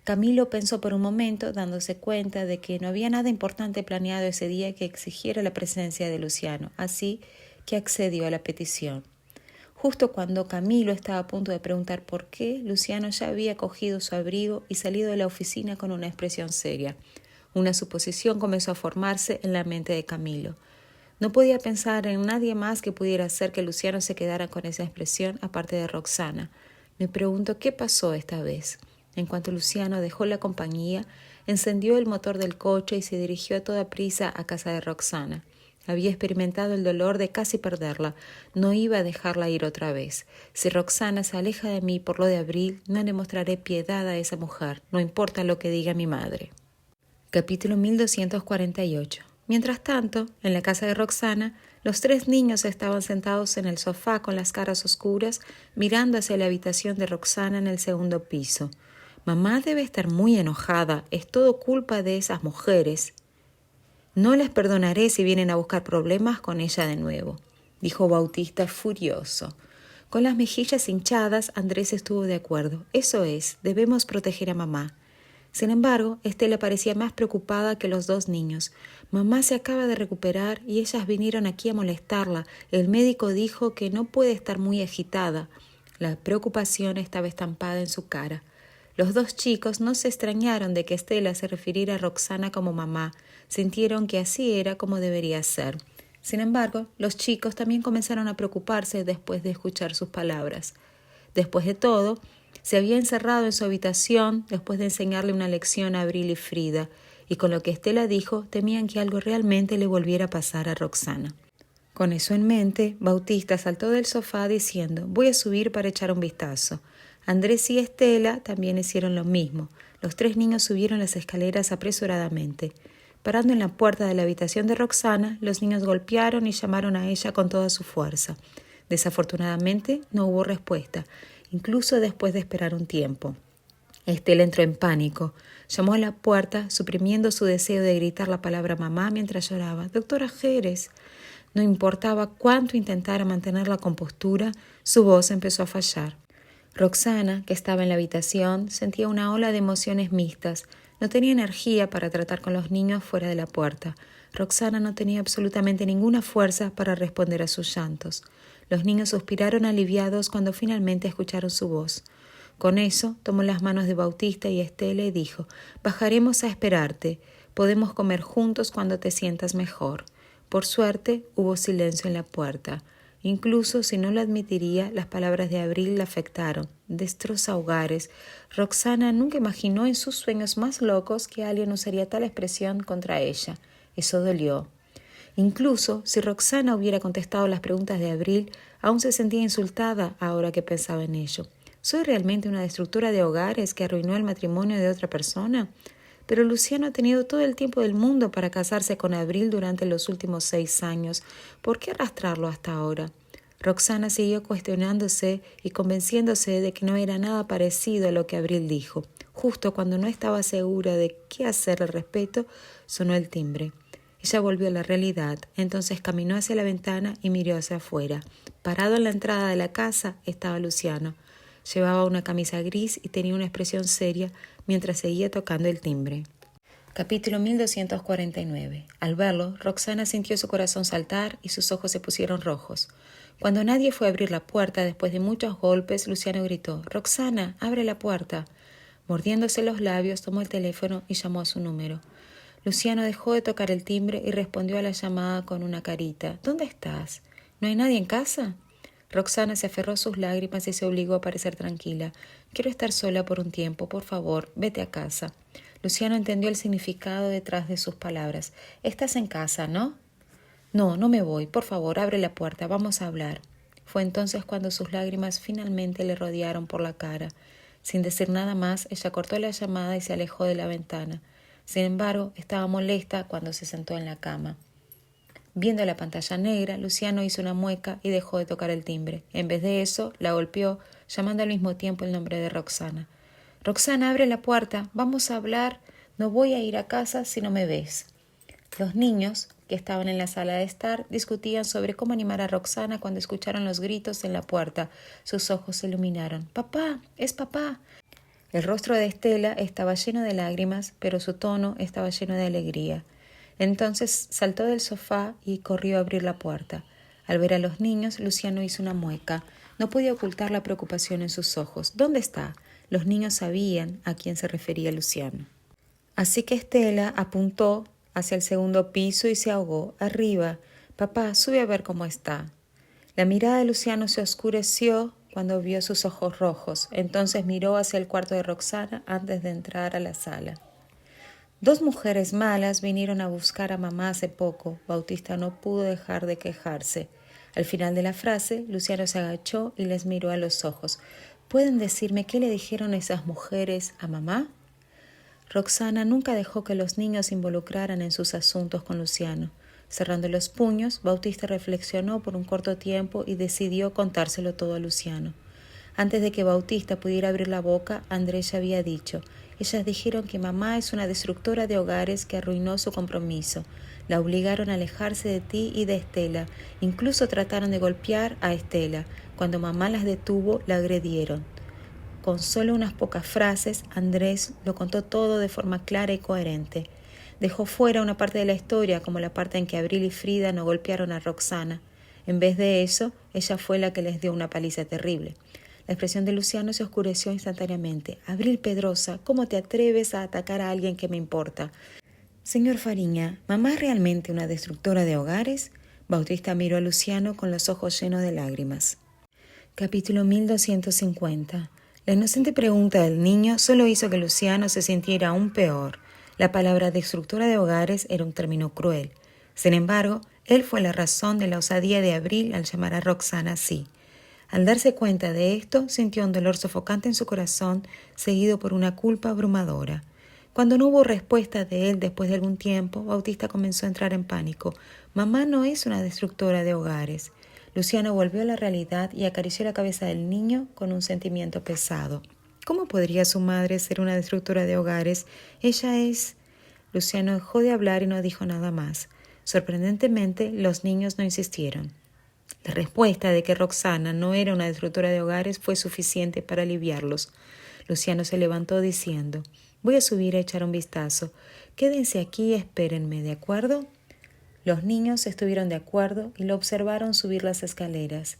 [SPEAKER 1] Camilo pensó por un momento, dándose cuenta de que no había nada importante planeado ese día que exigiera la presencia de Luciano, así que accedió a la petición. Justo cuando Camilo estaba a punto de preguntar por qué, Luciano ya había cogido su abrigo y salido de la oficina con una expresión seria. Una suposición comenzó a formarse en la mente de Camilo. No podía pensar en nadie más que pudiera hacer que Luciano se quedara con esa expresión aparte de Roxana. Me pregunto qué pasó esta vez. En cuanto Luciano dejó la compañía, encendió el motor del coche y se dirigió a toda prisa a casa de Roxana. Había experimentado el dolor de casi perderla. No iba a dejarla ir otra vez. Si Roxana se aleja de mí por lo de Abril, no le mostraré piedad a esa mujer, no importa lo que diga mi madre. Capítulo 1248. Mientras tanto, en la casa de Roxana, los tres niños estaban sentados en el sofá con las caras oscuras, mirando hacia la habitación de Roxana en el segundo piso. «Mamá debe estar muy enojada. Es todo culpa de esas mujeres. No les perdonaré si vienen a buscar problemas con ella de nuevo», dijo Bautista furioso. Con las mejillas hinchadas, Andrés estuvo de acuerdo. «Eso es, debemos proteger a mamá». Sin embargo, Estela parecía más preocupada que los dos niños. Mamá se acaba de recuperar y ellas vinieron aquí a molestarla. El médico dijo que no puede estar muy agitada. La preocupación estaba estampada en su cara. Los dos chicos no se extrañaron de que Estela se refiriera a Roxana como mamá. Sintieron que así era como debería ser. Sin embargo, los chicos también comenzaron a preocuparse después de escuchar sus palabras. Después de todo, se había encerrado en su habitación después de enseñarle una lección a Abril y Frida, y con lo que Estela dijo, temían que algo realmente le volviera a pasar a Roxana. Con eso en mente, Bautista saltó del sofá diciendo: «Voy a subir para echar un vistazo». Andrés y Estela también hicieron lo mismo. Los tres niños subieron las escaleras apresuradamente. Parando en la puerta de la habitación de Roxana, los niños golpearon y llamaron a ella con toda su fuerza. Desafortunadamente, no hubo respuesta, incluso después de esperar un tiempo. Estela entró en pánico. Llamó a la puerta, suprimiendo su deseo de gritar la palabra mamá mientras lloraba. «Doctora Jerez». No importaba cuánto intentara mantener la compostura, su voz empezó a fallar. Roxana, que estaba en la habitación, sentía una ola de emociones mixtas. No tenía energía para tratar con los niños fuera de la puerta. Roxana no tenía absolutamente ninguna fuerza para responder a sus llantos. Los niños suspiraron aliviados cuando finalmente escucharon su voz. Con eso, tomó las manos de Bautista y Estela y dijo: «Bajaremos a esperarte. Podemos comer juntos cuando te sientas mejor». Por suerte, hubo silencio en la puerta. Incluso si no lo admitiría, las palabras de Abril la afectaron. «Destroza hogares». Roxana nunca imaginó en sus sueños más locos que alguien usaría tal expresión contra ella. Eso dolió. Incluso si Roxana hubiera contestado las preguntas de Abril, aún se sentía insultada ahora que pensaba en ello. ¿Soy realmente una destructora de hogares que arruinó el matrimonio de otra persona? Pero Luciano ha tenido todo el tiempo del mundo para casarse con Abril durante los últimos 6 años. ¿Por qué arrastrarlo hasta ahora? Roxana siguió cuestionándose y convenciéndose de que no era nada parecido a lo que Abril dijo. Justo cuando no estaba segura de qué hacer al respecto, sonó el timbre. Ella volvió a la realidad, entonces caminó hacia la ventana y miró hacia afuera. Parado en la entrada de la casa estaba Luciano. Llevaba una camisa gris y tenía una expresión seria mientras seguía tocando el timbre. Capítulo 1249. Al verlo, Roxana sintió su corazón saltar y sus ojos se pusieron rojos. Cuando nadie fue a abrir la puerta después de muchos golpes, Luciano gritó: «Roxana, abre la puerta». Mordiéndose los labios, tomó el teléfono y llamó a su número. Luciano dejó de tocar el timbre y respondió a la llamada con una carita. «¿Dónde estás? ¿No hay nadie en casa?» Roxana se aferró a sus lágrimas y se obligó a parecer tranquila. «Quiero estar sola por un tiempo, por favor, vete a casa». Luciano entendió el significado detrás de sus palabras. «Estás en casa, ¿no?» «No, no me voy. Por favor, abre la puerta, vamos a hablar». Fue entonces cuando sus lágrimas finalmente le rodearon por la cara. Sin decir nada más, ella cortó la llamada y se alejó de la ventana. Sin embargo, estaba molesta cuando se sentó en la cama. Viendo la pantalla negra, Luciano hizo una mueca y dejó de tocar el timbre. En vez de eso, la golpeó, llamando al mismo tiempo el nombre de Roxana. «Roxana, abre la puerta, vamos a hablar. No voy a ir a casa si no me ves». Los niños, que estaban en la sala de estar, discutían sobre cómo animar a Roxana cuando escucharon los gritos en la puerta. Sus ojos se iluminaron. «¡Papá! ¡Es papá!». El rostro de Estela estaba lleno de lágrimas, pero su tono estaba lleno de alegría. Entonces saltó del sofá y corrió a abrir la puerta. Al ver a los niños, Luciano hizo una mueca. No podía ocultar la preocupación en sus ojos. «¿Dónde está?». Los niños sabían a quién se refería Luciano. Así que Estela apuntó hacia el segundo piso y se ahogó. «Arriba. Papá, sube a ver cómo está». La mirada de Luciano se oscureció cuando vio sus ojos rojos. Entonces miró hacia el cuarto de Roxana antes de entrar a la sala. «2 mujeres malas vinieron a buscar a mamá hace poco». Bautista no pudo dejar de quejarse. Al final de la frase, Luciano se agachó y les miró a los ojos. «¿Pueden decirme qué le dijeron esas mujeres a mamá?». Roxana nunca dejó que los niños se involucraran en sus asuntos con Luciano. Cerrando los puños, Bautista reflexionó por un corto tiempo y decidió contárselo todo a Luciano. Antes de que Bautista pudiera abrir la boca, Andrés ya había dicho: «Ellas dijeron que mamá es una destructora de hogares que arruinó su compromiso. La obligaron a alejarse de ti y de Estela. Incluso trataron de golpear a Estela. Cuando mamá las detuvo, la agredieron». Con solo unas pocas frases, Andrés lo contó todo de forma clara y coherente. Dejó fuera una parte de la historia, como la parte en que Abril y Frida no golpearon a Roxana. En vez de eso, ella fue la que les dio una paliza terrible. La expresión de Luciano se oscureció instantáneamente. Abril Pedrosa, ¿cómo te atreves a atacar a alguien que me importa? Señor Fariña, ¿mamá es realmente una destructora de hogares? Bautista miró a Luciano con los ojos llenos de lágrimas. Capítulo 1250. La inocente pregunta del niño solo hizo que Luciano se sintiera aún peor. La palabra destructora de hogares era un término cruel. Sin embargo, él fue la razón de la osadía de Abril al llamar a Roxana así. Al darse cuenta de esto, sintió un dolor sofocante en su corazón, seguido por una culpa abrumadora. Cuando no hubo respuesta de él después de algún tiempo, Bautista comenzó a entrar en pánico. Mamá no es una destructora de hogares. Luciano volvió a la realidad y acarició la cabeza del niño con un sentimiento pesado. ¿Cómo podría su madre ser una destructora de hogares? Ella es... Luciano dejó de hablar y no dijo nada más. Sorprendentemente, los niños no insistieron. La respuesta de que Roxana no era una destructora de hogares fue suficiente para aliviarlos. Luciano se levantó diciendo: «Voy a subir a echar un vistazo. Quédense aquí y espérenme, ¿de acuerdo?» Los niños estuvieron de acuerdo y lo observaron subir las escaleras.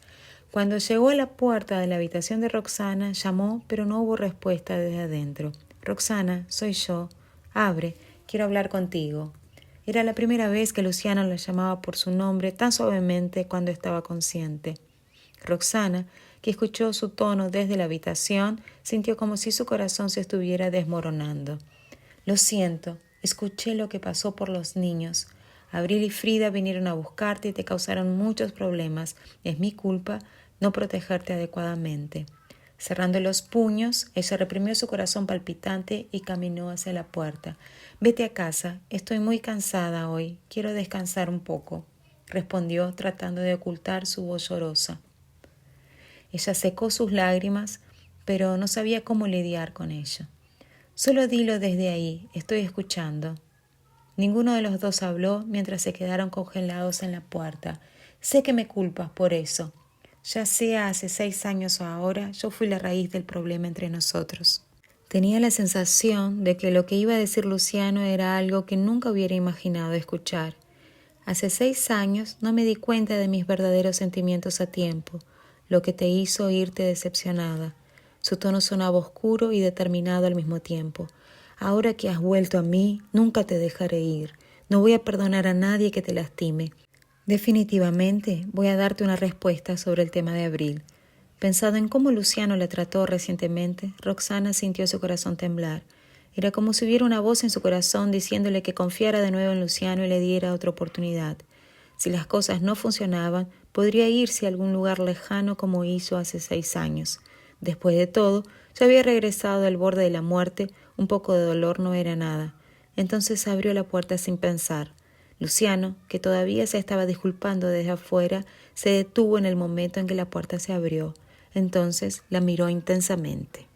[SPEAKER 1] Cuando llegó a la puerta de la habitación de Roxana, llamó, pero no hubo respuesta desde adentro. «Roxana, soy yo. Abre, quiero hablar contigo». Era la primera vez que Luciano la llamaba por su nombre tan suavemente cuando estaba consciente. Roxana, que escuchó su tono desde la habitación, sintió como si su corazón se estuviera desmoronando. «Lo siento, escuché lo que pasó por los niños. Abril y Frida vinieron a buscarte y te causaron muchos problemas. Es mi culpa no protegerte adecuadamente». Cerrando los puños, ella reprimió su corazón palpitante y caminó hacia la puerta. «Vete a casa, estoy muy cansada hoy, quiero descansar un poco», respondió tratando de ocultar su voz llorosa. Ella secó sus lágrimas, pero no sabía cómo lidiar con ello. «Solo dilo desde ahí, estoy escuchando». Ninguno de los dos habló mientras se quedaron congelados en la puerta. «Sé que me culpas por eso. Ya sea hace 6 años o ahora, yo fui la raíz del problema entre nosotros». Tenía la sensación de que lo que iba a decir Luciano era algo que nunca hubiera imaginado escuchar. «Hace 6 años no me di cuenta de mis verdaderos sentimientos a tiempo, lo que te hizo irte decepcionada». Su tono sonaba oscuro y determinado al mismo tiempo. «Ahora que has vuelto a mí, nunca te dejaré ir. No voy a perdonar a nadie que te lastime. Definitivamente voy a darte una respuesta sobre el tema de Abril». Pensado en cómo Luciano la trató recientemente, Roxana sintió su corazón temblar. Era como si hubiera una voz en su corazón diciéndole que confiara de nuevo en Luciano y le diera otra oportunidad. Si las cosas no funcionaban, podría irse a algún lugar lejano como hizo hace 6 años. Después de todo, ya había regresado del borde de la muerte, un poco de dolor no era nada. Entonces abrió la puerta sin pensar. Luciano, que todavía se estaba disculpando desde afuera, se detuvo en el momento en que la puerta se abrió. Entonces la miró intensamente.